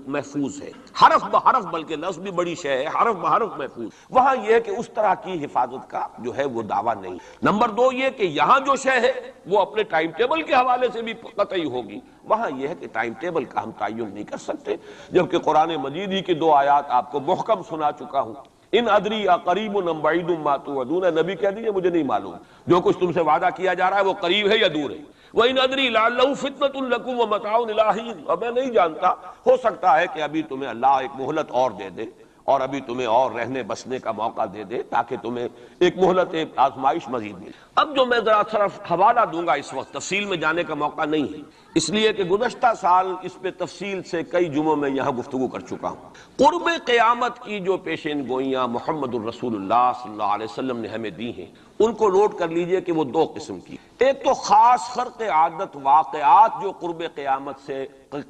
Speaker 1: محفوظ ہے، حرف بحرف، بلکہ لفظ بھی بڑی شے ہے، حرف بحرف محفوظ۔ وہاں یہ ہے کہ اس طرح کی حفاظت کا جو ہے وہ دعویٰ نہیں۔ نمبر دو یہ کہ یہاں جو شے ہے وہ اپنے ٹائم ٹیبل کے حوالے سے بھی قطعی ہوگی، وہاں یہ ہے کہ ٹائم ٹیبل کا ہم تعین نہیں کر سکتے، جبکہ قرآن مجید ہی کی 2 آیات آپ کو محکم سنا چکا ہوں۔ ان ادری اقریب ام بعید ما توعدون، نبی کہہ دیجیے مجھے نہیں معلوم جو کچھ تم سے وعدہ کیا جا رہا ہے وہ قریب ہے یا دور ہے۔ وَإِنْ أَدْرِي لَعَلَّهُ فِتْنَةٌ لَكُمْ وَمَتَاعٌ إِلَىٰ حِينٍ، اور میں نہیں جانتا، ہو سکتا ہے کہ ابھی تمہیں اللہ ایک مہلت اور دے دے، اور ابھی تمہیں اور رہنے بسنے کا موقع دے دے، تاکہ تمہیں ایک مہلت، ایک آزمائش مزید ملے۔ اب جو میں ذرا صرف حوالہ دوں گا، اس وقت تفصیل میں جانے کا موقع نہیں ہے، اس لیے کہ گزشتہ سال اس پہ تفصیل سے کئی جمعوں میں یہاں گفتگو کر چکا ہوں۔ قرب قیامت کی جو پیشین گوئیاں محمد الرسول اللہ صلی اللہ علیہ وسلم نے ہمیں دی ہیں، ان کو نوٹ کر لیجئے کہ وہ 2 قسم کی۔ ایک تو خاص خرق عادت واقعات جو قرب قیامت سے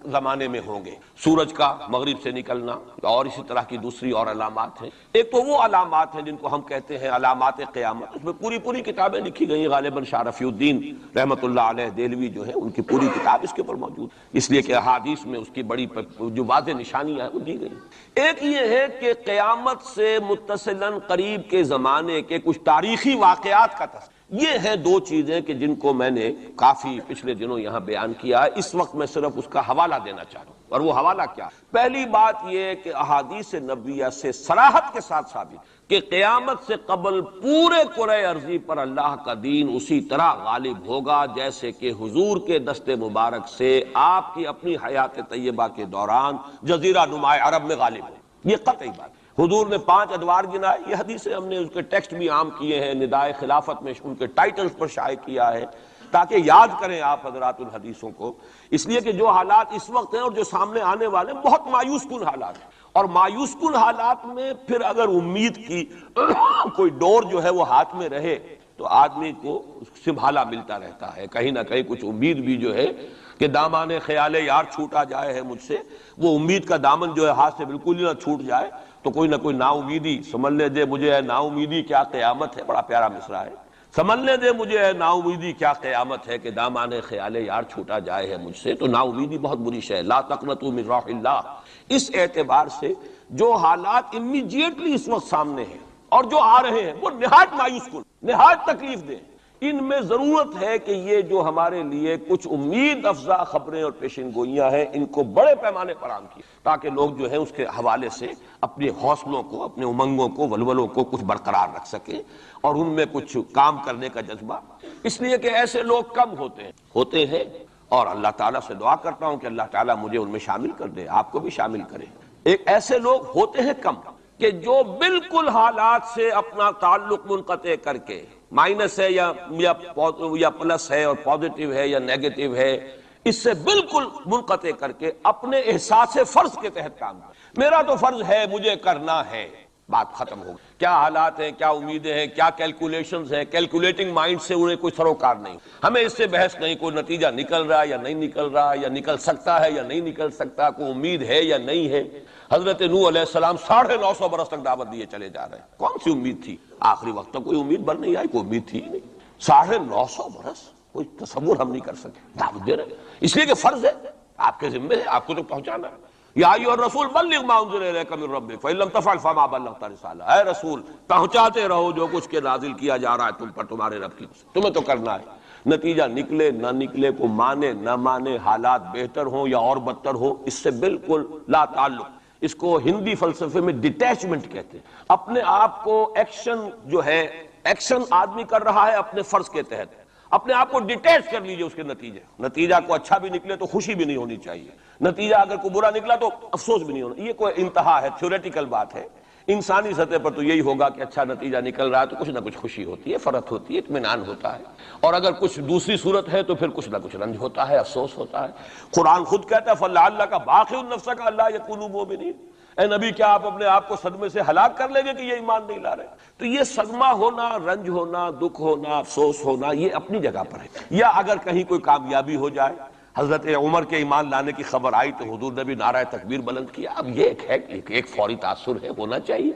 Speaker 1: زمانے میں ہوں گے، سورج کا مغرب سے نکلنا اور اسی طرح کی دوسری اور علامات ہیں۔ ایک تو وہ علامات ہیں جن کو ہم کہتے ہیں علامات قیامت، اس میں پوری کتابیں لکھی گئی ہیں، غالباً شاہ رفیع الدین رحمۃ اللہ علیہ دہلوی جو ہے ان کی پوری کتاب اس کے اوپر موجود، اس لیے کہ احادیث میں اس کی بڑی جو واضح نشانیاں ہیں وہ دی گئی۔ ایک یہ ہے کہ قیامت سے متصلاً قریب کے زمانے کے کچھ تاریخی واقعات کا تصور۔ یہ ہیں 2 چیزیں کہ جن کو میں نے کافی پچھلے دنوں یہاں بیان کیا ہے، اس وقت میں صرف اس کا حوالہ دینا چاہتا ہوں۔ اور وہ حوالہ کیا؟ پہلی بات یہ ہے کہ احادیث نبویہ سے صراحت کے ساتھ ثابت کہ قیامت سے قبل پورے کرۂ ارضی پر اللہ کا دین اسی طرح غالب ہوگا جیسے کہ حضور کے دست مبارک سے آپ کی اپنی حیات طیبہ کے دوران جزیرہ نما عرب میں غالب ہو۔ یہ قطعی بات۔ حضور نے 5 ادوار گنائے، یہ حدیثیں ہم نے اس کے ٹیکسٹ بھی عام کیے ہیں، ندائے خلافت میں ان کے ٹائٹلز پر شائع کیا ہے تاکہ یاد کریں آپ حضرات الحدیثوں کو، اس لیے کہ جو حالات اس وقت ہیں اور جو سامنے آنے والے ہیں بہت مایوس کن حالات ہیں، اور مایوس کن حالات میں پھر اگر امید کی کوئی ڈور جو ہے وہ ہاتھ میں رہے تو آدمی کو سنبھالا ملتا رہتا ہے، کہیں نہ کہیں کچھ امید بھی جو ہے کہ دامان خیال یار چھوٹا جائے ہے مجھ سے، وہ امید کا دامن جو ہے ہاتھ سے بالکل ہی نہ چھوٹ جائے تو کوئی نہ کوئی نا امیدی سمجھنے دے مجھے ہے نا امیدی کیا قیامت ہے، بڑا پیارا مصرع ہے، سمجھنے دے مجھے ہے نا امیدی کیا قیامت ہے کہ دامان خیال یار چھوٹا جائے ہے مجھ سے، تو نا امیدی بہت بری شے ہے، لا تقنطوا من روح اللہ۔ اس اعتبار سے جو حالات امیڈیٹلی اس وقت سامنے ہیں اور جو آ رہے ہیں وہ نہایت مایوس کن، نہایت تکلیف دہ، ان میں ضرورت ہے کہ یہ جو ہمارے لیے کچھ امید افزا خبریں اور پیشین گوئیاں ہیں ان کو بڑے پیمانے پر عام کی، تاکہ لوگ جو ہیں اس کے حوالے سے اپنے حوصلوں کو، اپنے امنگوں کو، ولولوں کو کچھ برقرار رکھ سکیں اور ان میں کچھ کام کرنے کا جذبہ، اس لیے کہ ایسے لوگ کم ہوتے ہیں اور اللہ تعالیٰ سے دعا کرتا ہوں کہ اللہ تعالیٰ مجھے ان میں شامل کر دے، آپ کو بھی شامل کرے۔ ایک ایسے لوگ ہوتے ہیں کم کہ جو بالکل حالات سے اپنا تعلق منقطع کر کے، مائنس ہے یا پلس ہے اور پازیٹیو ہے یا نیگیٹو ہے، اس سے بالکل منقطع کر کے اپنے احساس فرض کے تحت کام کرے۔ میرا تو فرض ہے، مجھے کرنا ہے، بات ختم ہو گئی۔ کیا حالات ہیں، کیا امیدیں ہیں، کیا کیلکولیشنز ہیں، کیلکولیٹنگ مائنڈ سے انہیں کوئی سروکار نہیں، ہمیں اس سے بحث نہیں، کوئی نتیجہ نکل رہا ہے یا نہیں نکل رہا، یا نکل سکتا ہے یا نہیں نکل سکتا، کوئی امید ہے یا نہیں ہے۔ حضرت نوح علیہ السلام 950 برس تک دعوت دیے چلے جا رہے ہیں، کون سی امید تھی؟ آخری وقت تک کوئی امید بن نہیں آئی، کوئی امید تھی ہی نہیں۔ 950 برس کوئی تصور ہم نہیں کر سکے، دعوت دے رہے ہیں، اس لیے کہ فرض ہے، آپ کے ذمہ ہے، آپ کو تو پہنچانا ہے۔ یا ایھا الرسول بلغ ما انزل الیک من ربک فإن لم تفعل فما بلغت رسالہ، اے رسول پہنچاتے رہو جو کچھ کے نازل کیا جا رہا ہے تم پر تمہارے رب کی، تمہیں تو کرنا ہے۔ نتیجہ نکلے نہ نکلے، کو مانے نہ مانے، حالات بہتر ہوں یا اور بدتر ہو، اس سے بالکل لا تعلق۔ اس کو ہندی فلسفے میں ڈیٹیچمنٹ کہتے ہیں، اپنے آپ کو ایکشن جو ہے، ایکشن آدمی کر رہا ہے اپنے فرض کے تحت، اپنے آپ کو ڈیٹیچ کر لیجئے اس کے نتیجہ کو اچھا بھی نکلے تو خوشی بھی نہیں ہونی چاہیے، نتیجہ اگر کوئی برا نکلا تو افسوس بھی نہیں ہونا، یہ کوئی انتہا ہے، تھیوریٹیکل بات ہے۔ انسانی سطح پر تو یہی ہوگا کہ اچھا نتیجہ نکل رہا ہے تو کچھ نہ کچھ خوشی ہوتی ہے، فرحت ہوتی ہے، اطمینان ہوتا ہے، اور اگر کچھ دوسری صورت ہے تو پھر کچھ نہ کچھ رنج ہوتا ہے، افسوس ہوتا ہے۔ قرآن خود کہتا ہے فَلَعَلَّكَ بَاخِعٌ نَفْسَكَ أَلَّا يَكُونُوا مُؤْمِنِينَ، اے نبی کیا آپ اپنے آپ کو صدمے سے ہلاک کر لیں گے کہ یہ ایمان نہیں لا رہے؟ تو یہ صدمہ ہونا، رنج ہونا، دکھ ہونا، افسوس ہونا، یہ اپنی جگہ پر ہے۔ یا اگر کہیں کوئی کامیابی ہو جائے، حضرت عمر کے ایمان لانے کی خبر آئی تو حضور نے بھی نعرہ تکبیر بلند کیا۔ اب یہ ایک فوری تاثر ہے، ہونا چاہیے۔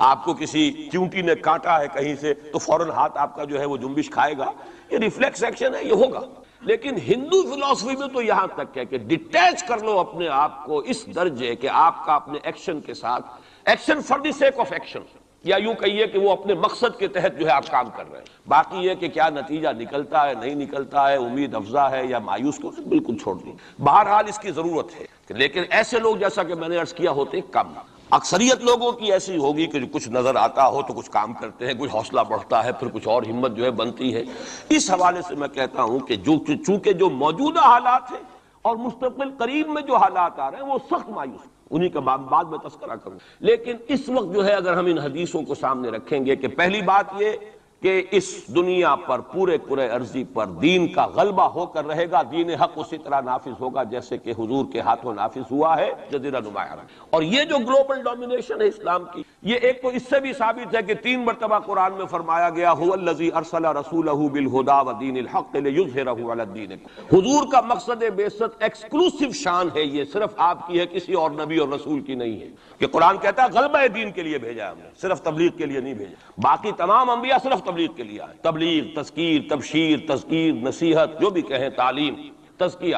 Speaker 1: آپ کو کسی چیونٹی نے کاٹا ہے کہیں سے تو فوراً ہاتھ آپ کا جو ہے وہ جنبش کھائے گا، یہ ریفلیکس ایکشن ہے، یہ ہوگا۔ لیکن ہندو فلسفی میں تو یہاں تک ہے کہ ڈیٹیچ کر لو اپنے آپ کو اس درجے کہ آپ کا اپنے ایکشن کے ساتھ، action for the sake of action, یا یوں کہیے کہ وہ اپنے مقصد کے تحت جو ہے آپ کام کر رہے ہیں۔ باقی یہ کہ کیا نتیجہ نکلتا ہے نہیں نکلتا ہے، امید افزا ہے یا مایوس کو بالکل چھوڑ دیں۔ بہرحال اس کی ضرورت ہے، لیکن ایسے لوگ جیسا کہ میں نے عرض کیا ہوتے کم۔ اکثریت لوگوں کی ایسی ہوگی کہ کچھ نظر آتا ہو تو کچھ کام کرتے ہیں، کچھ حوصلہ بڑھتا ہے، پھر کچھ اور ہمت جو ہے بنتی ہے۔ اس حوالے سے میں کہتا ہوں کہ چونکہ جو موجودہ حالات ہیں اور مستقبل قریب میں جو حالات آ رہے ہیں وہ سخت مایوس، انہی کا بعد میں تذکرہ کروں۔ لیکن اس وقت جو ہے اگر ہم ان حدیثوں کو سامنے رکھیں گے کہ پہلی بات یہ کہ اس دنیا پر پورے عرضی پر دین کا غلبہ ہو کر رہے گا، دین حق اسی طرح نافذ ہوگا جیسے کہ حضور کے ہاتھوں نافذ ہوا ہے جزیرہ نما عرب۔ اور یہ جو گلوبل ڈومینیشن ہے اسلام کی، یہ ایک تو اس سے بھی ثابت ہے کہ 3 مرتبہ قرآن میں فرمایا گیا هو الذی ارسل رسولہ بالہدی ودین الحق لیظہرہ علی الدین۔ حضور کا مقصد بعثت ایکسکلوسیو شان ہے، یہ صرف آپ کی ہے، کسی اور نبی اور رسول کی نہیں ہے۔ کہ قرآن کہتا ہے غلبہ دین کے لیے بھیجا ہم نے، صرف تبلیغ کے لیے نہیں بھیجا۔ باقی تمام انبیاء صرف تبلیغ کے لیے آئے، تبلیغ، تذکیر، تبشیر، تذکیر، نصیحت، جو بھی کہیں، تعلیم، تزکیہ۔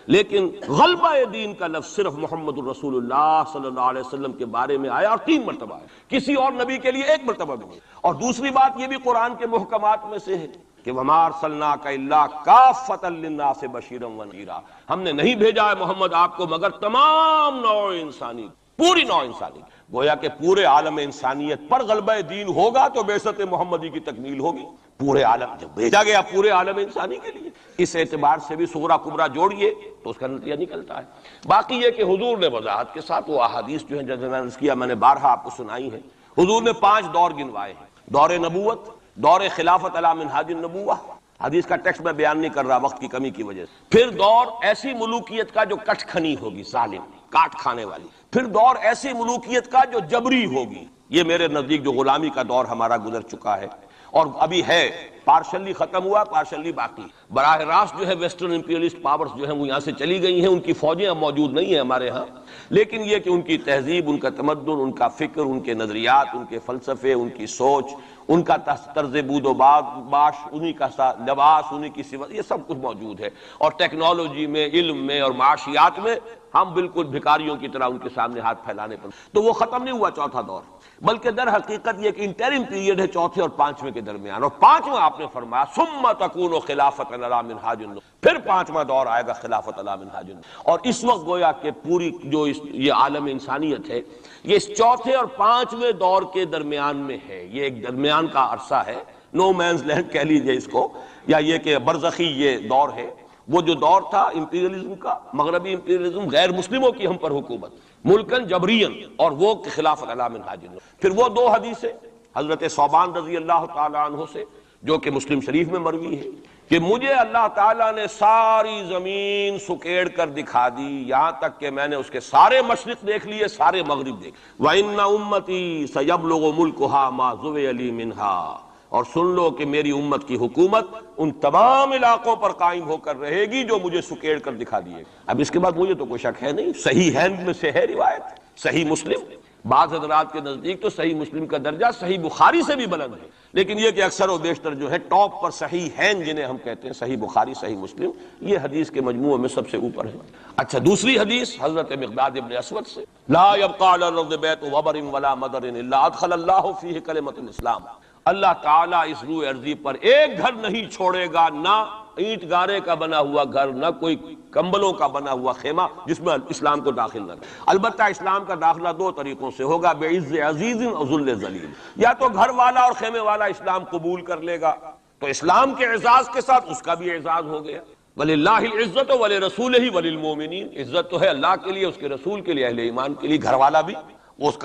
Speaker 1: لیکن غلبہ دین کا لفظ صرف محمد الرسول اللہ صلی اللہ علیہ وسلم کے بارے میں آیا، اور 3 مرتبہ آیا، کسی اور نبی کے لیے 1 مرتبہ بھی نہیں۔ اور دوسری بات یہ بھی قرآن کے محکمات میں سے ہے کہ وَمَا أَرْسَلْنَاكَ إِلَّا كَافَّةً لِلنَّاسِ بَشِيرًا وَنَذِيرًا، ہم نے نہیں بھیجا ہے محمد آپ کو مگر تمام نوع انسانی، پوری نوع انسانی۔ گویا کہ پورے عالم انسانیت پر غلبہ دین ہوگا تو بعثت محمدی کی تکمیل ہوگی۔ پورے عالم جب بھیجا گیا پورے عالم انسانی کے لیے، اس اعتبار سے بھی صغرا کبرا جوڑیے تو اس کا نتیجہ نکلتا ہے۔ باقی یہ کہ حضور نے وضاحت کے ساتھ وہ احادیث جو ہیں جیسے میں نے عرض کیا، میں نے بارہا آپ کو سنائی ہیں، حضور نے 5 دور گنوائے ہیں: دور نبوت، دور خلافت علی منہاج النبوہ، حدیث کا ٹیکسٹ میں بیان نہیں کر رہا وقت کی کمی کی وجہ سے، پھر دور ایسی ملوکیت کا جو کٹ کھنی ہوگی، ظالم، کاٹ کھانے والی، پھر دور ایسی ملوکیت کا جو جبری ہوگی، یہ میرے نزدیک جو غلامی کا دور ہمارا گزر چکا ہے اور ابھی ہے، پارشلی ختم ہوا، پارشلی باقی۔ براہ راست جو ہے ویسٹرن امپیریلسٹ پاورز جو ہیں وہ یہاں سے چلی گئی ہیں، ان کی فوجیں اب موجود نہیں ہیں ہمارے ہاں، لیکن یہ کہ ان کی تہذیب، ان کا تمدن، ان کا فکر، ان کے نظریات، ان کے فلسفے، ان کی سوچ، ان کا طرز بود و باش، انہی کا لباس، انہی کی صفت، یہ سب کچھ موجود ہے۔ اور ٹیکنالوجی میں، علم میں اور معاشیات میں ہم بالکل بھکاریوں کی طرح ان کے سامنے ہاتھ پھیلانے پر، تو وہ ختم نہیں ہوا چوتھا دور، بلکہ در حقیقت یہ ایک انٹرم پیریڈ ہے چوتھے اور 5ویں کے درمیان۔ اور 5واں آپ نے فرمایا ثم تکون خلافت علی منہاج النبوہ، پھر 5واں دور آئے گا خلافت علی منہاج النبوہ۔ اور اس وقت گویا کہ پوری جو یہ عالم انسانیت ہے یہ اس چوتھے اور 5ویں دور کے درمیان میں ہے، یہ ایک درمیان کا عرصہ ہے، نو مینز لینڈ کہہ لیجئے اس کو، یا یہ کہ برزخی یہ دور ہے۔ وہ جو دور تھا امپیریلزم کا، مغربی امپیریلزم، غیر مسلموں کی ہم پر حکومت، ملکن جبرین، اور وہ خلافت علی منہاج النبوہ۔ پھر وہ 2 حدیثیں حضرت ثوبان رضی اللہ تعالی عنہ سے جو کہ مسلم شریف میں مروی ہے کہ مجھے اللہ تعالیٰ نے ساری زمین سکیڑ کر دکھا دی، یہاں تک کہ میں نے اس کے سارے مشرق دیکھ لیے، سارے مغرب دیکھ، وَإِنَّ أُمَّتِي سَيَبْلُغُ مُلْكُهَا مَا زُوِيَ لِي مِنْهَا، اور سن لو کہ میری امت کی حکومت ان تمام علاقوں پر قائم ہو کر رہے گی جو مجھے سکیڑ کر دکھا دیے۔ اب اس کے بعد مجھے تو کوئی شک ہے نہیں، صحیح ہند میں سے ہے روایت، صحیح مسلم، بعض حضرات کے نزدیک تو صحیح مسلم کا درجہ صحیح بخاری سے بھی بلند ہے، لیکن یہ کہ اکثر و بیشتر جو ہے ٹاپ پر صحیح ہیں جنہیں ہم کہتے ہیں صحیح بخاری، صحیح مسلم، یہ حدیث کے مجموعے میں سب سے اوپر ہے۔ اچھا، دوسری حدیث حضرت مقداد ابن اسود سے، لا يبقى على الارض بیت وبر ولا مدر الا ادخل اللہ فیہ کلمۃ الاسلام، اللہ تعالیٰ اس روئے ارضی پر ایک گھر نہیں چھوڑے گا، نہ اینٹ گارے کا بنا ہوا گھر، نہ کوئی کمبلوں کا بنا ہوا خیمہ جس میں اسلام کو داخل نہ کرے۔ البتہ اسلام کا داخلہ 2 طریقوں سے ہوگا، بعز عزیز اور ذل ذلیل، یا تو گھر والا اور خیمے والا اسلام قبول کر لے گا تو اسلام کے اعزاز کے ساتھ اس کا بھی اعزاز ہو گیا، وَلِلَّهِ الْعِزَّةُ وَلِرَسُولِهِ وَلِلْمُؤْمِنِينَ، عزت تو ہے اللہ کے لیے، اس کے رسول کے لیے، اہل ایمان کے لیے، گھر والا بھی۔ اس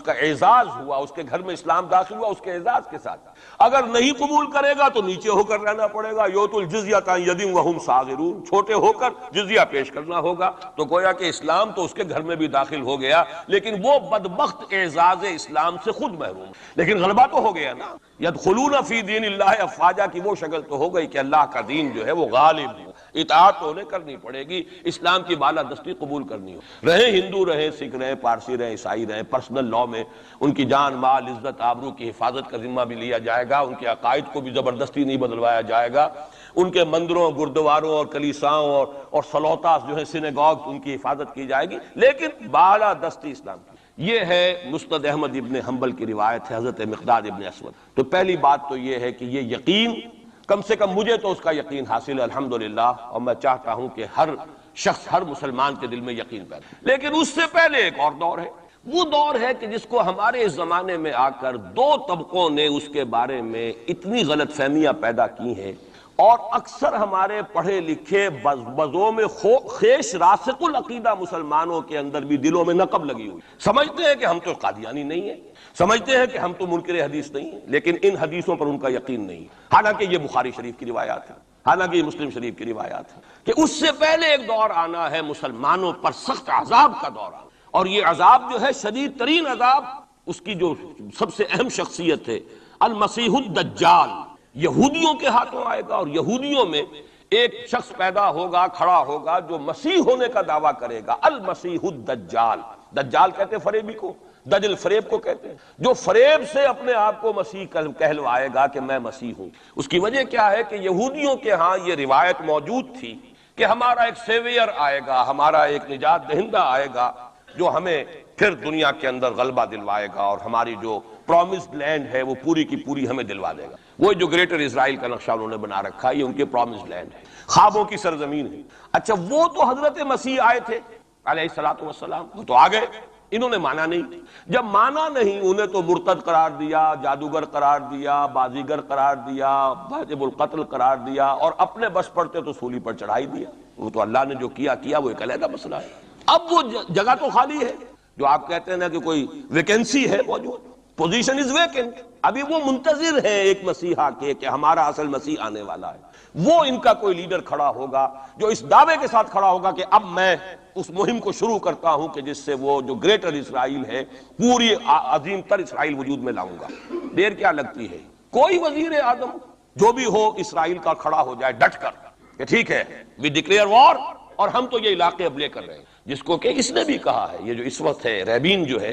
Speaker 1: کا اعزاز ہوا، اس کے گھر میں اسلام داخل ہوا اس کے اعزاز کے ساتھ۔ اگر نہیں قبول کرے گا تو نیچے ہو کر رہنا پڑے گا، یؤتُ الجزیۃ عن یدٍ وہم صاغرون، چھوٹے ہو کر جزیہ پیش کرنا ہوگا۔ تو گویا کہ اسلام تو اس کے گھر میں بھی داخل ہو گیا، لیکن وہ بدبخت اعزاز اسلام سے خود محروم، لیکن غلبہ تو ہو گیا نا۔ یدخلون فی دین اللہ افواجا کی وہ شکل تو ہو گئی کہ اللہ کا دین جو ہے وہ غالب ہو، اطاعت تو انہیں کرنی پڑے گی، اسلام کی بالادستی قبول کرنی ہو، رہے ہندو رہے سکھ رہے پارسی رہے عیسائی رہے، پرسنل لاء میں ان کی جان مال عزت آبرو کی حفاظت کا ذمہ بھی لیا جائے گا، ان کے عقائد کو بھی زبردستی نہیں بدلوایا جائے گا، ان کے مندروں گردواروں اور کلیساؤں اور سلوتاس جو ہے سینیگاگ ان کی حفاظت کی جائے گی، لیکن بالادستی اسلام کی۔ یہ ہے مسند احمد ابن حنبل کی روایت ہے حضرت مقداد ابن اسود۔ تو پہلی بات تو یہ ہے کہ یہ یقین، کم سے کم مجھے تو اس کا یقین حاصل ہے الحمدللہ، اور میں چاہتا ہوں کہ ہر شخص ہر مسلمان کے دل میں یقین پیدا۔ لیکن اس سے پہلے ایک اور دور ہے، وہ دور ہے کہ جس کو ہمارے اس زمانے میں آ کر دو طبقوں نے اس کے بارے میں اتنی غلط فہمیاں پیدا کی ہیں، اور اکثر ہمارے پڑھے لکھے بزوں میں خیش راسخ العقیدہ مسلمانوں کے اندر بھی دلوں میں نقب لگی ہوئی، سمجھتے ہیں کہ ہم تو قادیانی نہیں ہیں، سمجھتے ہیں کہ ہم تو منکر حدیث نہیں ہیں، لیکن ان حدیثوں پر ان کا یقین نہیں، حالانکہ یہ بخاری شریف کی روایات ہیں، حالانکہ یہ مسلم شریف کی روایات ہیں، کہ اس سے پہلے ایک دور آنا ہے مسلمانوں پر سخت عذاب کا دور آنا، اور یہ عذاب جو ہے شدید ترین عذاب، اس کی جو سب سے اہم شخصیت ہے المسیح الدجال، یہودیوں کے ہاتھوں آئے گا، اور یہودیوں میں ایک شخص پیدا ہوگا کھڑا ہوگا جو مسیح ہونے کا دعویٰ کرے گا، المسیح الدجال۔ دجال کہتے ہیں فریبی کو، دجل فریب کو کہتے ہیں، جو فریب سے اپنے آپ کو مسیح کہلوائے گا کہ میں مسیح ہوں۔ اس کی وجہ کیا ہے کہ یہودیوں کے ہاں یہ روایت موجود تھی کہ ہمارا ایک سیویئر آئے گا، ہمارا ایک نجات دہندہ آئے گا جو ہمیں پھر دنیا کے اندر غلبہ دلوائے گا، اور ہماری جو پرومسڈ لینڈ ہے وہ پوری کی پوری ہمیں دلوا دے گا۔ وہ جو گریٹر اسرائیل کا نقشہ انہوں نے بنا رکھا ہے، یہ ان کے پرومسڈ لینڈ ہے، خوابوں کی سرزمین ہے۔ اچھا، وہ تو حضرت مسیح آئے تھے علیہ الصلوۃ والسلام، وہ تو آ گئے، انہوں نے مانا نہیں۔ جب مانا نہیں، انہیں تو مرتد قرار دیا، جادوگر قرار دیا، بازیگر قرار دیا، واجب القتل قرار دیا، اور اپنے بس پڑتے تو سولی پر چڑھائی دیا۔ وہ تو اللہ نے جو کیا وہ ایک علیحدہ مسئلہ ہے۔ اب وہ جگہ تو خالی ہے، جو آپ کہتے ہیں نا کہ کوئی ویکینسی ہے موجود، پوزیشن از ویکنٹ، ابھی وہ منتظر ہے ایک مسیحا کے کہ ہمارا اصل مسیح آنے والا ہے۔ وہ ان کا کوئی لیڈر کھڑا ہوگا جو اس دعوے کے ساتھ کھڑا ہوگا کہ اب میں اس مہم کو شروع کرتا ہوں کہ جس سے وہ جو گریٹر اسرائیل ہے، پوری عظیم تر اسرائیل وجود میں لاؤں گا۔ دیر کیا لگتی ہے، کوئی وزیر اعظم جو بھی ہو اسرائیل کا کھڑا ہو جائے ڈٹ کر کہ ٹھیک ہے وی ڈکلیئر وار، اور ہم تو یہ علاقے اب لے کر رہے ہیں، جس کو کہ اس نے بھی کہا ہے، یہ جو اس وقت ہے ریبین جو ہے،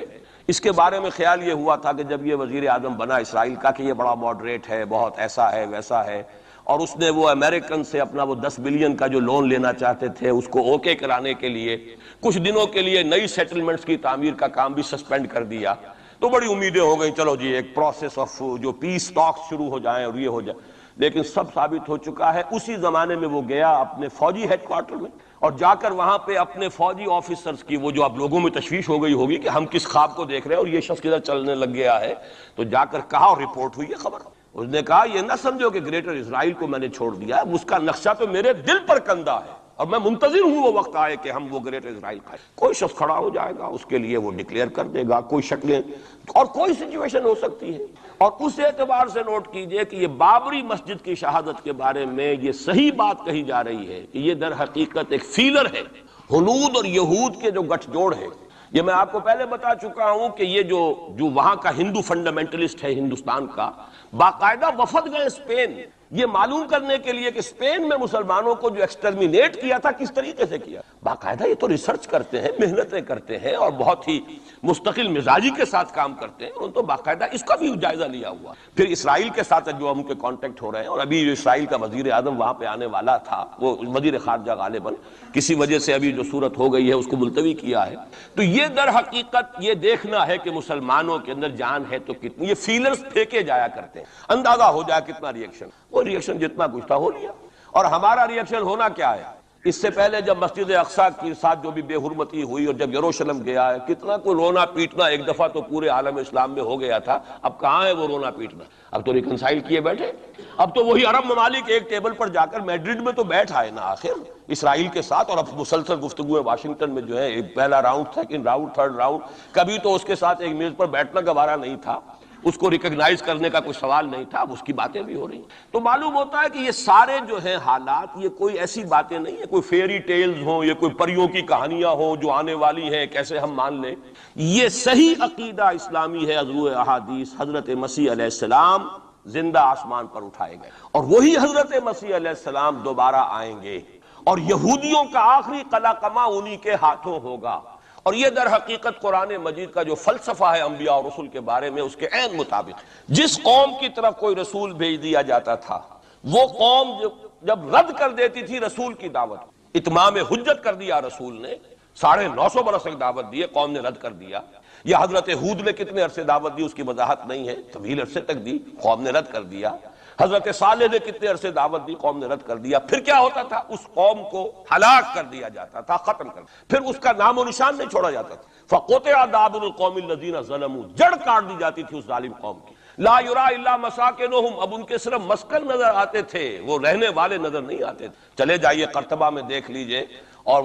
Speaker 1: اس کے بارے میں خیال یہ ہوا تھا کہ جب یہ وزیر اعظم بنا اسرائیل کا کہ یہ بڑا ماڈریٹ ہے، بہت ایسا ہے ویسا ہے، اور اس نے وہ امریکن سے اپنا وہ 10 بلین کا جو لون لینا چاہتے تھے اس کو اوکے کرانے کے لیے کچھ دنوں کے لیے نئی سیٹلمنٹس کی تعمیر کا کام بھی سسپینڈ کر دیا، تو بڑی امیدیں ہو گئیں چلو جی ایک پروسیس آف جو پیس ٹاکس شروع ہو جائیں اور یہ ہو جائے، لیکن سب ثابت ہو چکا ہے۔ اسی زمانے میں وہ گیا اپنے فوجی ہیڈ کوارٹر میں، اور جا کر وہاں پہ اپنے فوجی آفیسرز کی وہ جو اب لوگوں میں تشویش ہو گئی ہوگی کہ ہم کس خواب کو دیکھ رہے ہیں اور یہ شخص کدھر چلنے لگ گیا ہے، تو جا کر کہا اور رپورٹ ہوئی ہے خبر، اس نے کہا یہ نہ سمجھو کہ گریٹر اسرائیل کو میں نے چھوڑ دیا ہے، اس کا نقشہ تو میرے دل پر کندہ ہے، اور میں منتظر ہوں وہ وقت آئے کہ ہم وہ گریٹر اسرائیل کھائیں۔ کوئی شخص کھڑا ہو جائے گا، اس کے لیے وہ ڈکلیئر کر دے گا، کوئی شکلیں اور کوئی سچویشن ہو سکتی ہے۔ اور اس اعتبار سے نوٹ کیجئے کہ یہ بابری مسجد کی شہادت کے بارے میں یہ صحیح بات کہی جا رہی ہے کہ یہ در حقیقت ایک فیلر ہے، ہنود اور یہود کے جو گٹھ جوڑ ہے۔ یہ میں آپ کو پہلے بتا چکا ہوں کہ یہ جو وہاں کا ہندو فنڈامنٹلسٹ ہے ہندوستان کا، باقاعدہ وفد گئے اسپین یہ معلوم کرنے کے لیے کہ اسپین میں مسلمانوں کو جو ایکسٹرمینیٹ کیا تھا کس طریقے سے کیا۔ باقاعدہ یہ تو ریسرچ کرتے ہیں، محنتیں کرتے ہیں، اور بہت ہی مستقل مزاجی کے ساتھ کام کرتے ہیں، انہوں نے تو باقاعدہ اس کا بھی جائزہ لیا ہوا۔ پھر اسرائیل کے ساتھ جو ان کے کانٹیکٹ ہو رہے ہیں، اور ابھی جو اسرائیل کا وزیر اعظم وہاں پہ آنے والا تھا، وہ وزیر خارجہ غالباً کسی وجہ سے ابھی جو صورت ہو گئی ہے اس کو ملتوی کیا ہے، تو یہ در حقیقت یہ دیکھنا ہے کہ مسلمانوں کے اندر جان ہے تو کتنی، یہ فیلرز پھینکے جایا کرتے ہیں، اندازہ ہو جائے کتنا ریئیکشن، وہ ریئیکشن جتنا کچھ تھا ہو لیا۔ اور ہمارا ریئیکشن ہونا کیا ہے؟ اس سے پہلے جب مسجد اقصیٰ کے ساتھ جو بھی بے حرمتی ہوئی اور جب یروشلم گیا ہے، کتنا کوئی رونا پیٹنا ایک دفعہ تو پورے عالم اسلام میں ہو گیا تھا، اب کہاں ہے وہ رونا پیٹنا؟ اب تو ریکنسائل کیے بیٹھے، اب تو وہی عرب ممالک ایک ٹیبل پر جا کر میڈرڈ میں تو بیٹھ آئے نا آخر، اسرائیل کے ساتھ، اور اب مسلسل گفتگو واشنگٹن میں جو ہے پہلا round, second round, third round, کبھی تو اس کے ساتھ ایک میز پر بیٹھنا گوارا نہیں تھا، اس کو ریکگنائز کرنے کا کوئی سوال نہیں تھا، اب اس کی باتیں بھی ہو رہی ہیں۔ تو معلوم ہوتا ہے کہ یہ سارے جو ہیں حالات، یہ کوئی ایسی باتیں نہیں ہیں، کوئی فیری ٹیلز ہوں، یہ کوئی پریوں کی کہانیاں ہوں جو آنے والی ہیں کیسے ہم مان لیں۔ یہ صحیح عقیدہ اسلامی ہے، ضروع احادیث حضرت مسیح علیہ السلام زندہ آسمان پر اٹھائے گئے، اور وہی حضرت مسیح علیہ السلام دوبارہ آئیں گے، اور یہودیوں کا آخری قلقمہ انہی کے ہاتھوں ہوگا۔ اور یہ در حقیقت قرآن مجید کا جو فلسفہ ہے انبیاء اور رسول کے بارے میں، اس کے عین مطابق جس قوم کی طرف کوئی رسول بھیج دیا جاتا تھا، وہ قوم جب رد کر دیتی تھی رسول کی دعوت، اتمام حجت کر دیا رسول نے، 950 برس تک دعوت دی، قوم نے رد کر دیا۔ یا حضرت ہود نے کتنے عرصے دعوت دی اس کی وضاحت نہیں ہے، طویل عرصے تک دی، قوم نے رد کر دیا۔ حضرت صالح نے کتنے عرصے دعوت دی، قوم نے رد کر دیا۔ پھر کیا ہوتا تھا؟ اس قوم کو ہلاک کر دیا جاتا تھا، ختم کر دیا، پھر اس کا نام و نشان نہیں چھوڑا جاتا تھا۔ فَقُطِعَ دَابِرُ الْقَوْمِ الَّذِينَ ظَلَمُوا، جڑ کاٹ دی جاتی تھی اس ظالم قوم کی۔ لا یرا الا مساکنہم، اب ان کے صرف مسکن نظر آتے تھے، وہ رہنے والے نظر نہیں آتے تھے۔ چلے جائیے قرطبہ میں دیکھ لیجئے، اور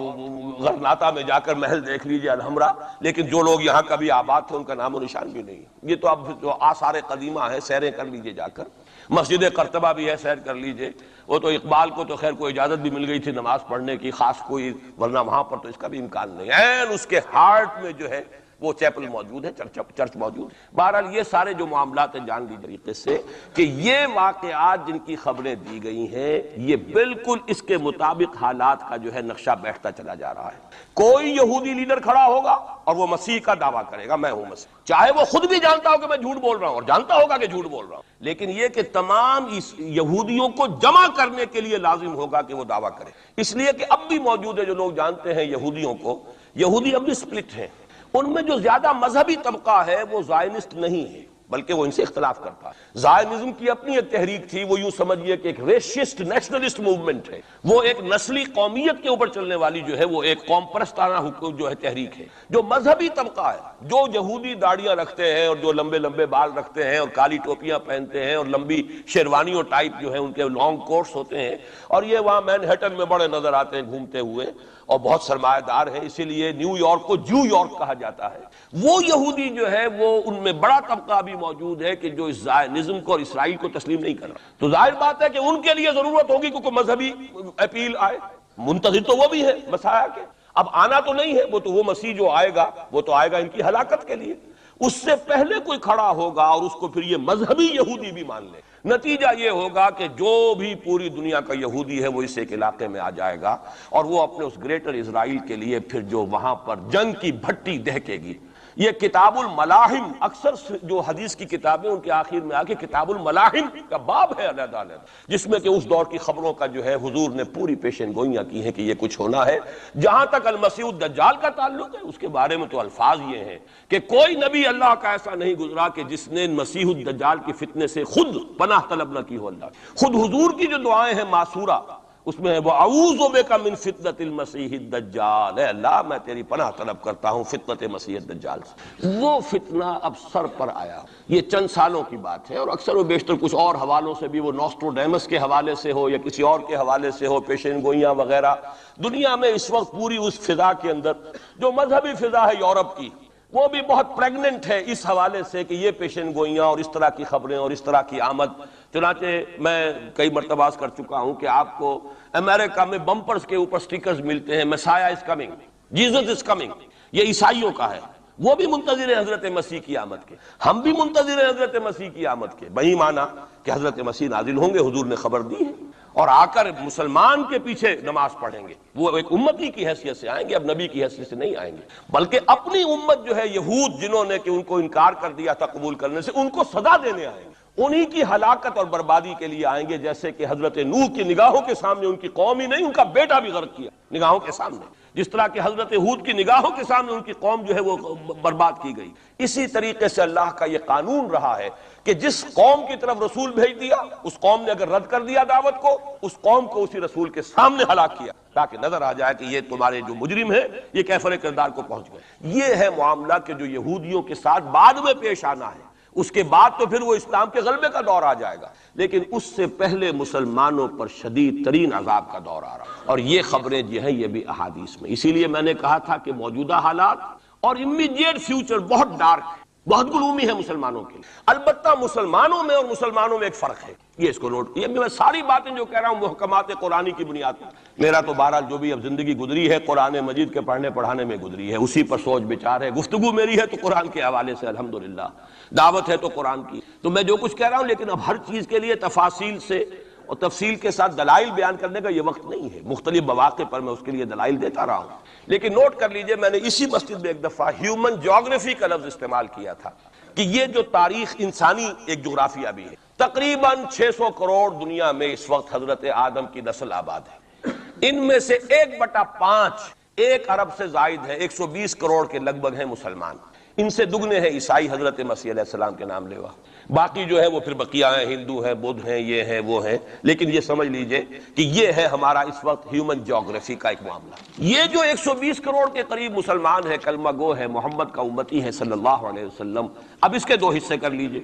Speaker 1: غرناطہ میں جا کر محل دیکھ لیجئے الحمرا، لیکن جو لوگ یہاں کبھی آباد تھے ان کا نام و نشان بھی نہیں۔ یہ تو اب جو آثار قدیمہ ہیں، سیریں کر لیجئے جا کر، مسجد قرطبہ بھی ہے، سیر کر لیجئے۔ وہ تو اقبال کو تو خیر کوئی اجازت بھی مل گئی تھی نماز پڑھنے کی خاص کوئی، ورنہ وہاں پر تو اس کا بھی امکان نہیں ہے۔ اس کے ہارٹ میں جو ہے وہ چیپل موجود ہے، چرچ موجود ہے۔ بہرحال یہ سارے جو معاملات ہیں جان لی طریقے سے کہ یہ واقعات جن کی خبریں دی گئی ہیں، یہ بالکل اس کے مطابق حالات کا جو ہے نقشہ بیٹھتا چلا جا رہا ہے۔ کوئی یہودی لیڈر کھڑا ہوگا اور وہ مسیح کا دعویٰ کرے گا، میں ہوں مسیح، چاہے وہ خود بھی جانتا ہو کہ میں جھوٹ بول رہا ہوں، اور جانتا ہوگا کہ جھوٹ بول رہا ہوں، لیکن یہ کہ تمام اس یہودیوں کو جمع کرنے کے لیے لازم ہوگا کہ وہ دعویٰ کرے۔ اس لیے کہ اب بھی موجود ہے، جو لوگ جانتے ہیں یہودیوں کو، یہودی اب بھی سپلٹ ہیں۔ ان میں جو زیادہ مذہبی طبقہ ہے وہ زائنسٹ نہیں ہے، بلکہ وہ ان سے اختلاف کرتا ہے۔ زائنزم کی اپنی ایک تحریک تھی، وہ یوں سمجھیے کہ ایک ریشسٹ نیشنلسٹ موومنٹ ہے، وہ ایک نسلی قومیت کے اوپر چلنے والی جو ہے وہ ایک قوم پرستانہ جو ہے تحریک ہے۔ جو مذہبی طبقہ ہے، جو یہودی داڑیاں رکھتے ہیں اور جو لمبے لمبے بال رکھتے ہیں اور کالی ٹوپیاں پہنتے ہیں اور لمبی شیروانیوں ٹائپ جو ہے ان کے لانگ کوٹس ہوتے ہیں، اور یہ وہاں مینہٹن میں بڑے نظر آتے ہیں گھومتے ہوئے، اور بہت سرمایہ دار ہیں، اسی لیے نیو یارک کو جو یارک کہا جاتا ہے۔ وہ یہودی جو ہے وہ ان میں بڑا طبقہ بھی موجود ہے کہ جو اس زائنزم کو اور اسرائیل کو تسلیم نہیں کر رہا۔ تو ظاہر بات ہے کہ ان کے لیے ضرورت ہوگی کہ کوئی مذہبی اپیل آئے، منتظر تو وہ بھی ہے مسیح کے، اب آنا تو نہیں ہے، وہ مسیح جو آئے گا وہ تو آئے گا ان کی ہلاکت کے لیے۔ اس سے پہلے کوئی کھڑا ہوگا اور اس کو پھر یہ مذہبی یہودی بھی مان لے، نتیجہ یہ ہوگا کہ جو بھی پوری دنیا کا یہودی ہے وہ اس ایک علاقے میں آ جائے گا، اور وہ اپنے اس گریٹر اسرائیل کے لیے پھر جو وہاں پر جنگ کی بھٹی دہکے گی۔ یہ کتاب الملاحم، اکثر جو حدیث کی کتابیں ان کے آخر میں آ کے کتاب الملاحم کا باب ہے علیحدہ علیحدہ، جس میں کہ اس دور کی خبروں کا جو ہے حضور نے پوری پیشن گوئیاں کی ہیں کہ یہ کچھ ہونا ہے۔ جہاں تک المسیح الدجال کا تعلق ہے، اس کے بارے میں تو الفاظ یہ ہیں کہ کوئی نبی اللہ کا ایسا نہیں گزرا کہ جس نے مسیح الدجال کی فتنے سے خود پناہ طلب نہ کی ہو۔ اللہ خود حضور کی جو دعائیں ہیں معصورہ، اس میں ہے وَأَعُوذُ بِكَ مِن فِتْنَةِ الْمَسِيحِ الدَّجَّالِ، اے اللہ میں تیری پناہ طلب کرتا ہوں فتنت مسیح الدجال سے۔ وہ فتنہ اب سر پر آیا، یہ چند سالوں کی بات ہے، اور اکثر و بیشتر کچھ اور حوالوں سے بھی، وہ نوسٹروڈیمس کے حوالے سے ہو یا کسی اور کے حوالے سے ہو، پیشین گوئیاں وغیرہ، دنیا میں اس وقت پوری اس فضا کے اندر جو مذہبی فضا ہے یورپ کی، وہ بھی بہت پریگننٹ ہے اس حوالے سے کہ یہ پیشن گوئیاں اور اس طرح کی خبریں اور اس طرح کی آمد۔ چنانچہ میں کئی مرتبہ کر چکا ہوں کہ آپ کو امریکہ میں بمپرز کے اوپر سٹیکرز ملتے ہیں، مسیح is coming, Jesus is coming, یہ عیسائیوں کا ہے، وہ بھی منتظر ہیں حضرت مسیح کی آمد کے، ہم بھی منتظر ہیں حضرت مسیح کی آمد کے، وہی معنی کہ حضرت مسیح نازل ہوں گے، حضور نے خبر دی ہے، اور آ کر مسلمان کے پیچھے نماز پڑھیں گے، وہ ایک امتی کی حیثیت سے آئیں گے، اب نبی کی حیثیت سے نہیں آئیں گے، بلکہ اپنی امت جو ہے یہود جنہوں نے کہ ان کو انکار کر دیا تھا قبول کرنے سے، ان کو سزا دینے آئیں گے، انہی کی ہلاکت اور بربادی کے لیے آئیں گے، جیسے کہ حضرت نوح کی نگاہوں کے سامنے ان کی قوم ہی نہیں، ان کا بیٹا بھی غرق کیا نگاہوں کے سامنے، جس طرح کہ حضرت ہود کی نگاہوں کے سامنے ان کی قوم جو ہے وہ برباد کی گئی۔ اسی طریقے سے اللہ کا یہ قانون رہا ہے کہ جس قوم کی طرف رسول بھیج دیا، اس قوم نے اگر رد کر دیا دعوت کو، اس قوم کو اسی رسول کے سامنے ہلاک کیا، تاکہ نظر آ جائے کہ یہ تمہارے جو مجرم ہیں یہ کیفر کردار کو پہنچ گئے۔ یہ ہے معاملہ کہ جو یہودیوں کے ساتھ بعد میں پیش آنا ہے، اس کے بعد تو پھر وہ اسلام کے غلبے کا دور آ جائے گا، لیکن اس سے پہلے مسلمانوں پر شدید ترین عذاب کا دور آ رہا، اور یہ خبریں جو ہیں یہ بھی احادیث میں۔ اسی لیے میں نے کہا تھا کہ موجودہ حالات اور امیڈیٹ فیوچر بہت ڈارک ہے، بہت گلومی ہے مسلمانوں کے لیے۔ البتہ مسلمانوں میں اور مسلمانوں میں ایک فرق ہے، یہ اس کو نوٹ کیجیے۔ میں ساری باتیں جو کہہ رہا ہوں محکمات قرآنی کی بنیاد پر، میرا تو بہرحال جو بھی اب زندگی گزری ہے قرآن مجید کے پڑھنے پڑھانے میں گزری ہے، اسی پر سوچ بچار ہے، گفتگو میری ہے تو قرآن کے حوالے سے الحمدللہ، دعوت ہے تو قرآن کی، تو میں جو کچھ کہہ رہا ہوں، لیکن اب ہر چیز کے لیے تفاصیل سے اور تفصیل کے ساتھ دلائل بیان کرنے کا یہ وقت نہیں ہے، مختلف مواقع پر میں اس کے لیے دلائل دیتا رہا ہوں۔ لیکن نوٹ کر لیجئے، میں نے اسی مسجد میں ایک دفعہ ہیومن جیوگرافی کا لفظ استعمال کیا تھا کہ یہ جو تاریخ انسانی ایک جغرافیہ بھی ہے، تقریباً 600 کروڑ دنیا میں اس وقت حضرت آدم کی نسل آباد ہے، ان میں سے 1/5 ایک ارب سے زائد ہے، 120 کروڑ کے لگ بھگ ہیں مسلمان، ان سے دگنے ہیں عیسائی حضرت مسیح علیہ السلام کے نام لیوا، باقی جو ہے وہ پھر بقیہ ہیں، ہندو ہیں، بدھ ہیں، یہ ہیں وہ ہیں، لیکن یہ سمجھ لیجئے کہ یہ ہے ہمارا اس وقت ہیومن جیوگرافی کا ایک معاملہ۔ یہ جو 120 کروڑ کے قریب مسلمان ہیں، کلمہ گو ہے، محمد کا امتی ہے صلی اللہ علیہ وسلم، اب اس کے دو حصے کر لیجئے۔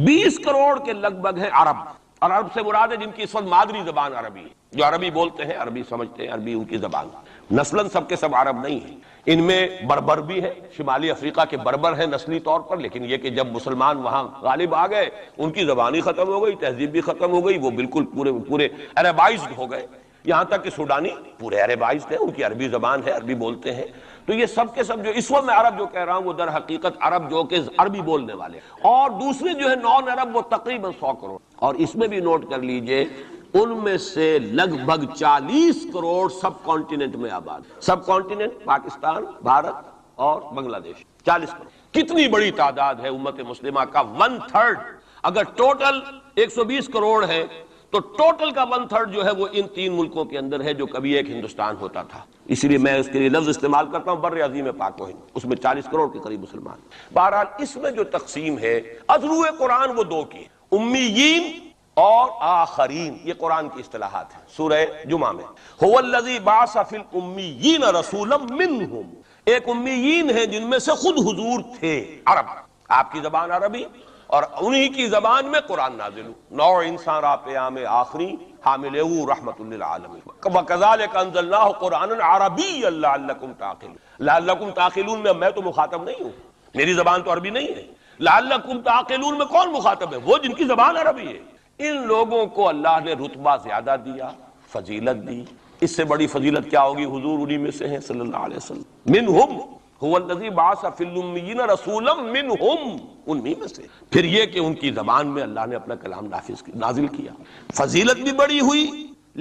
Speaker 1: 20 کروڑ کے لگ بھگ ہیں عرب، اور عرب سے مراد ہے جن کی اس وقت مادری زبان عربی ہے، جو عربی بولتے ہیں، عربی سمجھتے ہیں، عربی ان کی زبان۔ نسلاً سب کے سب عرب نہیں ہیں، ان میں بربر بھی ہے، شمالی افریقہ کے بربر ہیں نسلی طور پر، لیکن یہ کہ جب مسلمان وہاں غالب آ گئے ان کی زبان ہی ختم ہو گئی، تہذیب بھی ختم ہو گئی، وہ بالکل پورے عربائزڈ ہو گئے، یہاں تک کہ سوڈانی پورے عربائزڈ ہیں، ان کی عربی زبان ہے، عربی بولتے ہیں۔ تو یہ سب کے سب جو اس وقت میں عرب جو کہہ رہا ہوں وہ در حقیقت عرب جو کہ عربی بولنے والے، اور دوسرے جو ہے نان عرب وہ تقریباً 100 کروڑ، اور اس میں بھی نوٹ کر لیجئے ان میں سے لگ بھگ 40 کروڑ سب کانٹیننٹ میں آباد، سب کانٹیننٹ پاکستان، بھارت اور بنگلہ دیش، 40 کروڑ۔ کتنی بڑی تعداد ہے امت مسلمہ کا 1/3، اگر ٹوٹل 120 کروڑ ہے تو ٹوٹل کا 1/3 جو ہے وہ ان 3 ملکوں کے اندر ہے، جو کبھی ایک ہندوستان ہوتا تھا، اسی لیے میں اس کے لیے لفظ استعمال کرتا ہوں بر عظیم پاک و ہند، اس میں 40 کروڑ کے قریب مسلمان۔ بہرحال اس میں جو تقسیم ہے ازرو قرآن وہ دو کی، امیین اور آخرین، یہ قرآن کی اصطلاحات ہیں۔ سورہ جمعہ میں هو الذی بعث فی الامیین رسولا منہم، ایک امیین ہیں جن میں سے خود حضور تھے، عرب، آپ کی زبان عربی، اور انہی کی زبان میں قرآن نازل ہو، نوع انسان را پیام آخری حامل رحمت للعالمین، وکذالک انزلناہ قرآنا عربیا لعلکم تعقلون۔ لعلکم تعقلون میں تو مخاطب نہیں ہوں، میری زبان تو عربی نہیں ہے، لعلکم تعقلون میں کون مخاطب ہے؟ وہ جن کی زبان عربی ہے۔ ان لوگوں کو اللہ نے رتبہ زیادہ دیا، فضیلت دی، اس سے بڑی فضیلت کیا ہوگی؟ حضور انہی میں سے ہیں صلی اللہ علیہ وسلم۔ منہم هو الذی بعث فی الامیین رسولا منہم، انہی میں سے۔ پھر یہ کہ ان کی زبان میں اللہ نے اپنا کلام نازل کیا، فضیلت بھی بڑی ہوئی،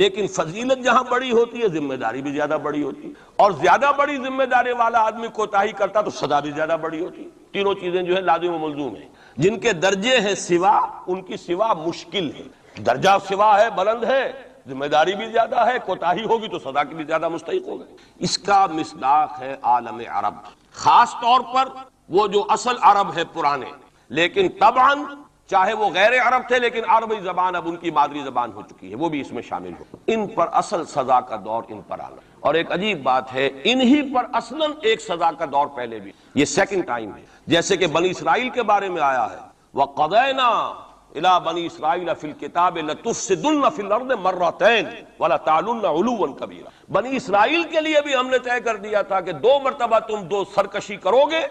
Speaker 1: لیکن فضیلت جہاں بڑی ہوتی ہے ذمہ داری بھی زیادہ بڑی ہوتی ہے، اور زیادہ بڑی ذمہ داری والا آدمی کوتاہی کرتا تو سزا بھی زیادہ بڑی ہوتی ہے۔ تینوں چیزیں جو ہے لازم و ملزوم ہیں، جن کے درجے ہیں سوا، ان کی سوا مشکل ہے، درجہ سوا ہے، بلند ہے، ذمہ داری بھی زیادہ ہے، کوتاہی ہوگی تو سزا کی بھی زیادہ مستحق ہوگا۔ اس کا مصداق ہے عالم عرب، خاص طور پر وہ جو اصل عرب ہے پرانے، لیکن طبعاً چاہے وہ غیر عرب تھے لیکن عربی زبان اب ان کی مادری زبان ہو چکی ہے، وہ بھی اس میں شامل ہو، ان پر اصل سزا کا دور ان پر آنا۔ اور ایک عجیب بات ہے، انہی پر اصلاً ایک سزا کا دور پہلے بھی، یہ سیکنڈ ٹائم ہے، جیسے کہ بنی اسرائیل کے بارے میں آیا ہے، وَقَضَيْنَا إِلَىٰ بَنِي إِسْرَائِيلَ فِي الْكِتَابِ لَتُفْسِدُنَّ فِي الْأَرْضِ مَرَّتَيْنِ وَلَتَعْلُنَّ عُلُوًّا كَبِيرًا۔ بنی اسرائیل کے لیے بھی ہم نے طے کر دیا تھا کہ 2 مرتبہ تم 2 سرکشی کرو گے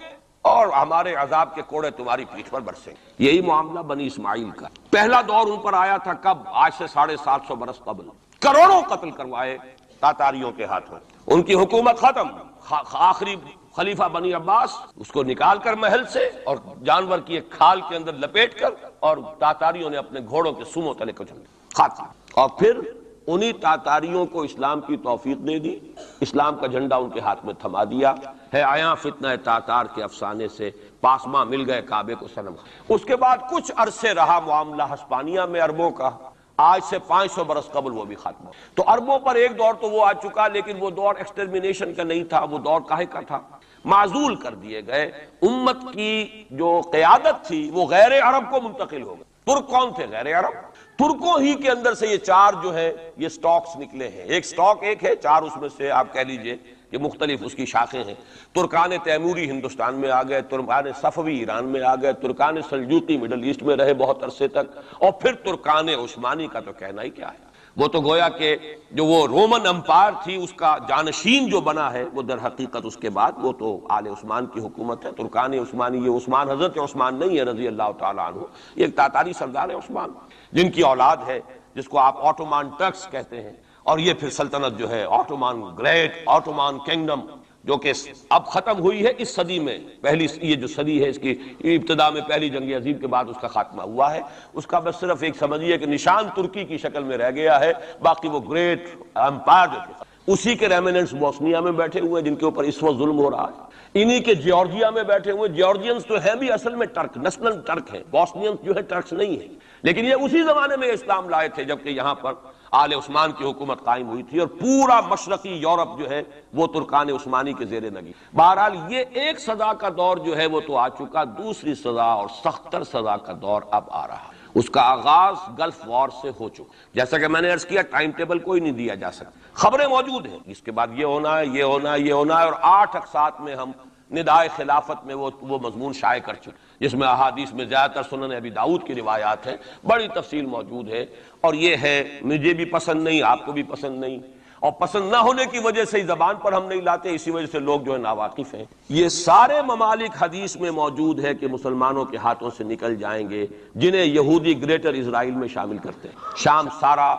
Speaker 1: اور ہمارے عذاب کے کوڑے تمہاری پیٹھ پر برسیں گے۔ یہی معاملہ بنی اسماعیل کا پہلا دور ان پر آیا تھا، کب؟ آج سے 750 برس قبل، کروڑوں قتل کروائے تاتاریوں کے ہاتھوں، ان کی حکومت ختم، آخری خلیفہ بنی عباس اس کو نکال کر محل سے اور جانور کی ایک کھال کے اندر لپیٹ کر، اور تاتاریوں نے اپنے گھوڑوں کے سوموں تلے کچل خاتمہ، اور پھر انہی تاتاریوں کو اسلام کی توفیق دے دی، اسلام کا جھنڈا ان کے ہاتھ میں تھما دیا ہے، آیا فتنہ تاتار کے افسانے سے پاسماں مل گئے کعبے کو صنم۔ اس کے بعد کچھ عرصے رہا معاملہ ہسپانیہ میں عربوں کا، آج سے 500 برس قبل وہ بھی ختم۔ تو عربوں پر ایک دور تو وہ آ چکا، لیکن وہ دور ایکسٹرمینیشن کا نہیں تھا، وہ دور کاہے کا تھا؟ معزول کر دیے گئے، امت کی جو قیادت تھی وہ غیر عرب کو منتقل ہو گئی۔ ترک کون تھے؟ غیر عرب، ترکوں ہی کے اندر سے یہ 4 جو ہے یہ سٹاکس نکلے ہیں، ایک سٹاک ایک ہے، 4 اس میں سے آپ کہہ لیجئے کہ مختلف اس کی شاخیں ہیں. ترکان تیموری ہندوستان میں آ گئے، ترکان صفوی ایران میں آ گئے، ترکان سلجوقی مڈل ایسٹ میں رہے بہت عرصے تک، اور پھر ترکان عثمانی کا تو کہنا ہی کیا ہے. وہ تو گویا کہ جو وہ رومن امپائر تھی اس کا جانشین جو بنا ہے وہ در حقیقت اس کے بعد وہ تو آل عثمان کی حکومت ہے. ترکان عثمانی، یہ عثمان حضرت عثمان نہیں ہے رضی اللہ تعالیٰ عنہ، یہ ایک تاتاری سردار ہے عثمان جن کی اولاد ہے جس کو آپ آٹومان ٹرکس کہتے ہیں. اور یہ پھر سلطنت جو ہے آٹومان گریٹ آٹومان کنگڈم جو کہ اب ختم ہوئی ہے اس صدی میں. پہلی یہ جو صدی ہے اس کی ابتدا میں پہلی جنگ عظیم کے بعد اس کا خاتمہ ہوا ہے. اس کا بس صرف ایک سمجھیے کہ نشان ترکی کی شکل میں رہ گیا ہے، باقی وہ گریٹ امپائر جو تھے اسی کے ریمیننٹس بوسنیا میں بیٹھے ہوئے جن کے اوپر اس وقت ظلم ہو رہا ہے. انہی کے جیورجیا میں بیٹھے ہوئے. جیورجینز تو ہیں بھی اصل میں ٹرک، نسلاً ٹرک ہیں، بوسنینز جو ہے ٹرکس نہیں ہیں، لیکن یہ اسی زمانے میں اسلام لائے تھے جبکہ یہاں پر آل عثمان کی حکومت قائم ہوئی تھی اور پورا مشرقی یورپ جو ہے وہ ترکان عثمانی کے زیر نگی. بہرحال یہ ایک سزا کا دور جو ہے وہ تو آ چکا، دوسری سزا اور سختر سزا کا دور اب آ رہا. اس کا آغاز گلف وار سے ہو چکا. جیسا کہ میں نے عرض کیا ٹائم ٹیبل کوئی نہیں دیا جا سکتا، خبریں موجود ہیں اس کے بعد یہ ہونا ہے، یہ ہونا ہے، یہ ہونا ہے، اور 8 اقساط میں ہم ندائے خلافت میں وہ مضمون شائع کر چکے جس میں احادیث میں زیادہ تر سنن ابی داؤد کی روایات ہیں، بڑی تفصیل موجود ہے. اور یہ ہے مجھے بھی پسند نہیں، آپ کو بھی پسند نہیں، اور پسند نہ ہونے کی وجہ سے ہی زبان پر ہم نہیں لاتے، اسی وجہ سے لوگ جو ہے ناواقف ہیں. یہ سارے ممالک حدیث میں موجود ہے کہ مسلمانوں کے ہاتھوں سے نکل جائیں گے جنہیں یہودی گریٹر اسرائیل میں شامل کرتے ہیں. شام سارا،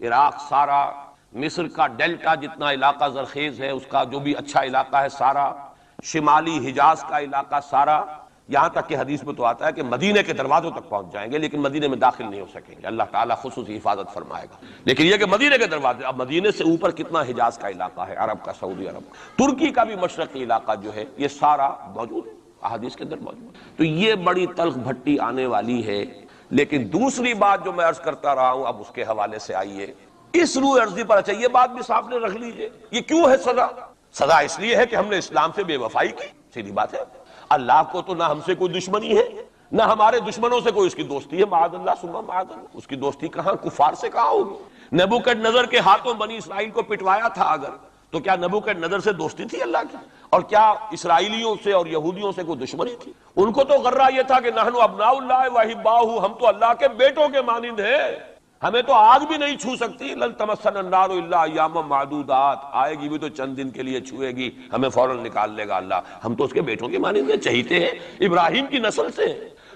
Speaker 1: عراق سارا، مصر کا ڈیلٹا جتنا علاقہ زرخیز ہے اس کا جو بھی اچھا علاقہ ہے سارا، شمالی حجاز کا علاقہ سارا، یہاں تک کہ حدیث میں تو آتا ہے کہ مدینے کے دروازوں تک پہنچ جائیں گے لیکن مدینے میں داخل نہیں ہو سکیں گے. اللہ تعالیٰ خصوصی حفاظت فرمائے گا. لیکن یہ کہ مدینے کے دروازے، اب مدینے سے اوپر کتنا حجاز کا علاقہ ہے، عرب کا، سعودی عرب، ترکی کا بھی مشرقی علاقہ جو ہے یہ سارا موجود ہے احادیث کے اندر موجود. تو یہ بڑی تلخ بھٹی آنے والی ہے. لیکن دوسری بات جو میں عرض کرتا رہا ہوں اب اس کے حوالے سے آئیے اس روح عرضی پر. اچھا یہ بات بھی سامنے رکھ لیجئے، یہ کیوں ہے سزا؟ سزا اس لیے ہے کہ ہم نے اسلام سے بے وفائی کی، سیدھی بات ہے. اللہ کو تو نہ ہم سے کوئی دشمنی ہے نہ ہمارے دشمنوں سے کوئی اس کی دوستی ہے، معاذ اللہ ثم معاذ اللہ. اس کی دوستی کہاں، کفار سے کہاں ہوگی؟ نبوکدنضر کے ہاتھوں بنی اسرائیل کو پٹوایا تھا اگر، تو کیا نبوکدنضر سے دوستی تھی اللہ کی؟ اور کیا اسرائیلیوں سے اور یہودیوں سے کوئی دشمنی تھی؟ ان کو تو غرہ یہ تھا کہ نحن ابناء اللہ واحباؤہ، ہم تو اللہ کے بیٹوں کے مانند ہیں، ہمیں تو آگ بھی نہیں چھو سکتی. لن تمسنا النار الا ایاما معدودات، آئے گی بھی تو چند دن کے لیے چھوئے گی، ہمیں فوراً نکال لے گا اللہ. ہم تو اس کے بیٹوں کے مانند ہیں، چہیتے ہیں، ابراہیم کی نسل سے.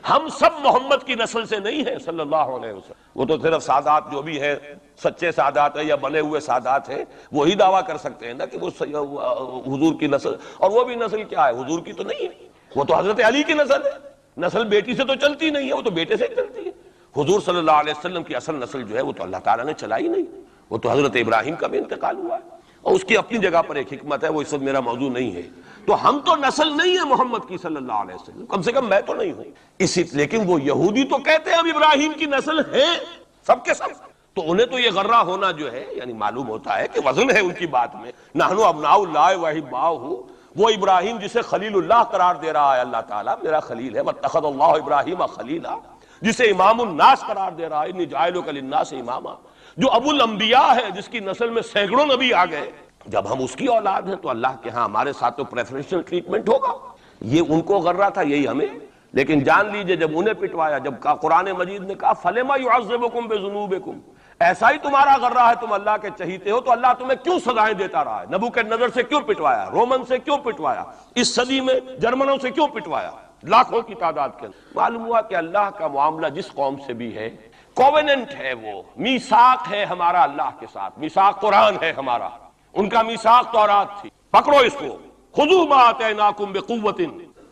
Speaker 1: ہم سب محمد کی نسل سے نہیں ہیں صلی اللہ علیہ وسلم. وہ تو صرف سادات جو بھی ہیں سچے سادات ہیں یا بنے ہوئے سادات ہیں وہی دعویٰ کر سکتے ہیں نا کہ وہ حضور کی نسل، اور وہ بھی نسل کیا ہے، حضور کی تو نہیں ہے، وہ تو حضرت علی کی نسل ہے. نسل بیٹی سے تو چلتی نہیں ہے، وہ تو بیٹے سے چلتی ہے. حضور صلی اللہ علیہ وسلم کی اصل نسل جو ہے وہ تو اللہ تعالیٰ نے چلائی نہیں، وہ تو حضرت ابراہیم کا بھی انتقال ہوا ہے اور اس کی اپنی جگہ پر ایک حکمت ہے، وہ اس وقت میرا موضوع نہیں ہے. تو ہم تو نسل نہیں ہے محمد کی صلی اللہ علیہ وسلم، کم سے کم میں تو نہیں ہوں اسی. لیکن وہ یہودی تو کہتے ہیں ہم ابراہیم کی نسل ہیں سب کے سب، تو انہیں تو یہ غرہ ہونا جو ہے یعنی معلوم ہوتا ہے کہ وزن ہے ان کی بات میں. نحن ابناء اللہ واحباؤہ، وہ ابراہیم جسے خلیل اللہ قرار دے رہا ہے اللہ تعالیٰ، میرا خلیل ہے. واتخذ اللہ ابراہیم خلیلا، جسے امام الناس قرار دے رہا ہے، انی جاعلک للناس اماما، جو ابو الانبیاء ہے جس کی نسل میں سینکڑوں نبی آ گئے. جب ہم اس کی اولاد ہیں تو اللہ کے ہاں ہمارے ساتھ تو پریفرنشل ٹریٹمنٹ ہوگا. یہ ان کو غرہ تھا، یہی ہمیں. لیکن جان لیجئے جب انہیں پٹوایا، جب قرآن مجید نے کہا فَلِمَ يُعَذِّبُكُم بِذُنُوبِكُم، ایسا ہی تمہارا غرہ ہے، تم اللہ کے چہیتے ہو تو اللہ تمہیں کیوں سزائیں دیتا رہا ہے؟ نبوکدنضر سے کیوں پٹوایا، رومن سے کیوں پٹوایا، اس صدی میں جرمنوں سے کیوں پٹوایا، لاکھوں کی تعداد کے اندر. معلوم ہوا کہ اللہ کا معاملہ جس قوم سے بھی ہے کووننٹ ہے، وہ میثاق ہے ہمارا اللہ کے ساتھ. میثاق قرآن ہے ہمارا، ان کا میثاق تورات تھی. پکڑو اس کو، خذوا ما آتیناکم بقوۃ،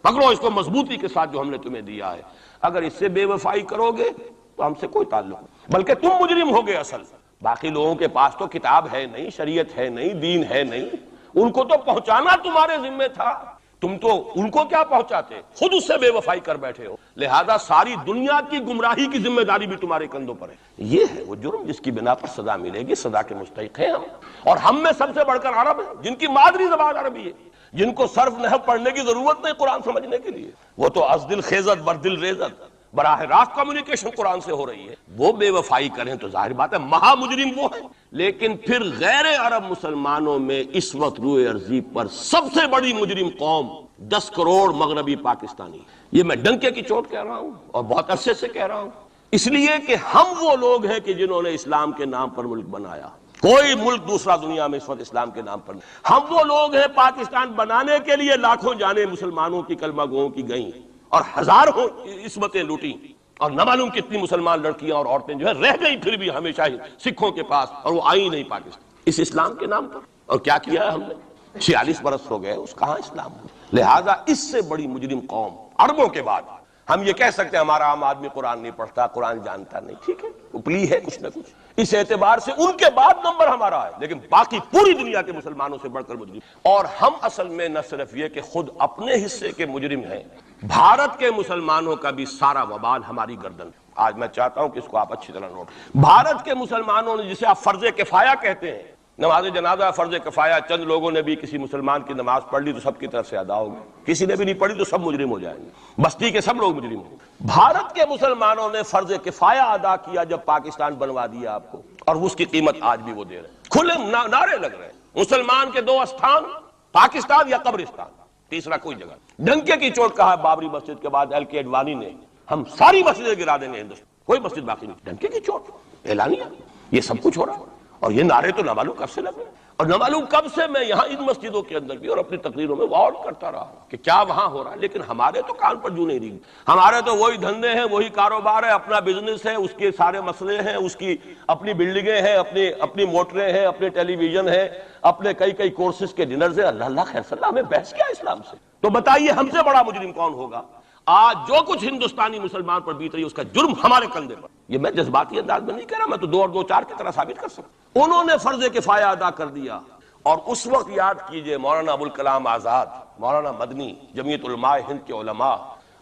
Speaker 1: پکڑو اس کو مضبوطی کے ساتھ جو ہم نے تمہیں دیا ہے. اگر اس سے بے وفائی کرو گے تو ہم سے کوئی تعلق نہیں، بلکہ تم مجرم ہوگے اصل. باقی لوگوں کے پاس تو کتاب ہے نہیں، شریعت ہے نہیں، دین ہے نہیں، ان کو تو پہنچانا تمہارے ذمہ تھا. تم تو ان کو کیا پہنچاتے، خود اس سے بے وفائی کر بیٹھے ہو. لہذا ساری دنیا کی گمراہی کی ذمہ داری بھی تمہارے کندھوں پر ہے. یہ ہے وہ جرم جس کی بنا پر سزا ملے گی. سزا کے مستحق ہیں ہم، اور ہم میں سب سے بڑھ کر عرب ہیں جن کی مادری زبان عربی ہے، جن کو صرف نحو پڑھنے کی ضرورت نہیں قرآن سمجھنے کے لیے. وہ تو از دل خیزت بر دل ریزت، براہ راست کمیونیکیشن قرآن سے ہو رہی ہے، وہ بے وفائی کریں تو ظاہر بات ہے مہا مجرم وہ ہے۔ لیکن پھر غیر عرب مسلمانوں میں اس وقت روئے ارضی پر سب سے بڑی مجرم قوم 10 کروڑ مغربی پاکستانی، یہ میں ڈنکے کی چوٹ کہہ رہا ہوں اور بہت عرصے سے کہہ رہا ہوں، اس لیے کہ ہم وہ لوگ ہیں کہ جنہوں نے اسلام کے نام پر ملک بنایا۔ کوئی ملک دوسرا دنیا میں اس وقت اسلام کے نام پر نہیں۔ ہم وہ لوگ ہیں پاکستان بنانے کے لیے لاکھوں جانیں مسلمانوں کی کلمہ گوؤں کی گئیں اور ہزاروں عصمتیں لوٹی، اور نہ معلوم کتنی مسلمان لڑکیاں اور عورتیں جو ہے رہ گئی پھر بھی ہمیشہ ہی سکھوں کے پاس، اور وہ آئی نہیں پاکستان اس اسلام کے نام پر۔ اور کیا کیا ہے ہم نے؟ 46 برس ہو گئے، اس کہاں اسلام ہو؟ لہذا اس سے بڑی مجرم قوم عربوں کے بعد ہم یہ کہہ سکتے ہیں ہمارا عام آدمی قرآن نہیں پڑھتا، قرآن جانتا نہیں، ٹھیک ہے، اپلی ہے کچھ نہ کچھ، اس اعتبار سے ان کے بعد نمبر ہمارا ہے، لیکن باقی پوری دنیا کے مسلمانوں سے بڑھ کر مجرم۔ اور ہم اصل میں نہ صرف یہ کہ خود اپنے حصے کے مجرم ہیں، بھارت کے مسلمانوں کا بھی سارا وبال ہماری گردن ہے۔ آج میں چاہتا ہوں کہ اس کو آپ اچھی طرح نوٹ، بھارت کے مسلمانوں نے جسے آپ فرض کفایہ کہتے ہیں، نماز جنازہ فرض کفایہ، چند لوگوں نے بھی کسی مسلمان کی نماز پڑھ لی تو سب کی طرف سے ادا ہوگی، کسی نے بھی نہیں پڑھی تو سب مجرم ہو جائیں گے، بستی کے سب لوگ مجرم ہوں گے۔ بھارت کے مسلمانوں نے فرض کفایہ ادا کیا جب پاکستان بنوا دیا آپ کو، اور اس کی قیمت آج بھی وہ دے رہے ہیں، کھلے نعرے لگ رہے ہیں، مسلمان کے 2 استھان، پاکستان یا قبرستان، تیسرا کوئی جگہ۔ ڈنکے کی چوٹ کہا بابری مسجد کے بعد ایل کے اڈوانی نے، ہم ساری مسجدیں گرا دیں گے ہندوستان، کوئی مسجد باقی نہیں۔ ڈنکے کی چوٹ اعلانیہ، یہ سب کچھ ہو رہا ہے، اور یہ نعرے تو نہ معلوم کب سے لگ رہے ہیں، اور نہ معلوم کب سے میں یہاں ان مسجدوں کے اندر بھی اور اپنی تقریروں میں غور کرتا رہا ہوں کہ کیا وہاں ہو رہا ہے، لیکن ہمارے تو کان پر جو نہیں رہی، ہمارے تو وہی دھندے ہیں، وہی کاروبار ہے، اپنا بزنس ہے، اس کے سارے مسئلے ہیں، اس کی اپنی بلڈنگیں ہیں، اپنی موٹریں ہیں، اپنے ٹیلی ویژن ہیں، اپنے کئی کورسز کے ڈنرز ہیں۔ اللہ خیر صلی اللہ، ہمیں بحث کیا اسلام سے؟ تو بتائیے ہم سے بڑا مجرم کون ہوگا؟ آج جو کچھ ہندوستانی مسلمان پر بیت رہی ہے اس کا جرم ہمارے کندھے پر۔ یہ میں جذباتی انداز میں نہیں کہہ رہا، میں تو 2 اور 2 4 کی طرح ثابت کر سکتا۔ انہوں نے فرض کفایہ ادا کر دیا، اور اس وقت یاد کیجئے مولانا ابوالکلام آزاد، مولانا مدنی، جمعیت علماء ہند کے علماء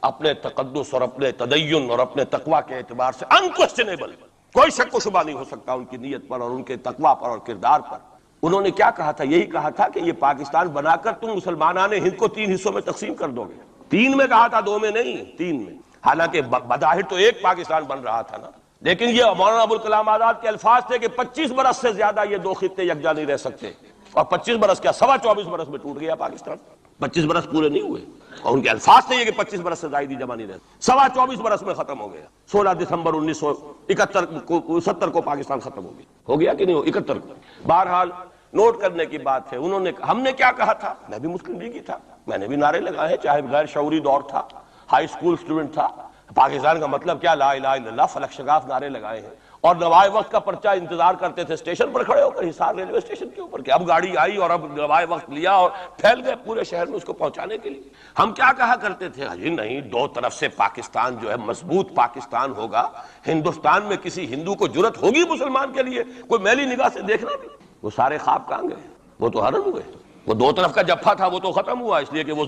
Speaker 1: اپنے تقدس اور اپنے تدین اور اپنے تقوی کے اعتبار سے انکوسچنیبل، کوئی شک و شبہ نہیں ہو سکتا ان کی نیت پر اور ان کے تقوی پر اور کردار پر، انہوں نے کیا کہا تھا؟ یہی کہا تھا کہ یہ پاکستان بنا کر تم مسلمانان ہند کو 3 حصوں میں تقسیم کر دو گے۔ 3 میں کہا تھا، 2 میں نہیں، 3 میں، حالانکہ بظاہر تو ایک پاکستان بن رہا تھا نا، لیکن یہ مولانا ابوالکلام آزاد کے الفاظ تھے کہ 25 برس سے زیادہ یہ 2 خطے یکجا نہیں رہ سکتے، اور 25 برس کیا 24.25 برس میں ٹوٹ گیا پاکستان، 25 برس پورے نہیں ہوئے، اور ان کے الفاظ تھے یہ کہ 25 برس سے زائد جمع نہیں رہتا، 24.25 برس میں ختم ہو گیا۔ 16 دسمبر 1971 کو پاکستان ختم ہو گیا کہ نہیں ہو 71 کو۔ بہرحال نوٹ کرنے کی بات ہے، ہم نے کیا کہا تھا؟ میں بھی مسلم لیگی تھا، میں نے بھی نعرے لگائے ہیں، چاہے غیر شعوری دور تھا، ہائی اسکول اسٹوڈنٹ تھا، پاکستان کا مطلب کیا، لا الہ الا اللہ، فلک شگاف نعرے لگائے ہیں، اور نوائے وقت کا پرچہ انتظار کرتے تھے اسٹیشن پر کھڑے ہو کر، حصار ریلوے اسٹیشن کے اوپر، کہ اب گاڑی آئی اور اب نوائے وقت لیا اور پھیل گئے پورے شہر میں اس کو پہنچانے کے لیے۔ ہم کیا کہا کرتے تھے؟ جی نہیں، 2 طرف سے پاکستان جو ہے مضبوط پاکستان ہوگا، ہندوستان میں کسی ہندو کو جرت ہوگی مسلمان کے لیے کوئی میلی نگاہ سے دیکھنا بھی؟ وہ سارے خواب کہاں گئے؟ وہ تو حرم ہوئے، وہ 2 طرف کا جفا تھا وہ تو ختم ہوا، اس لیے کہ وہ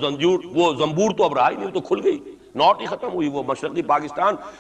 Speaker 1: زنبور تو اب رہا ہی نہیں، تو کھل گئی، نوٹ ہی ختم ہوئی۔ وہ مشرقی پاکستان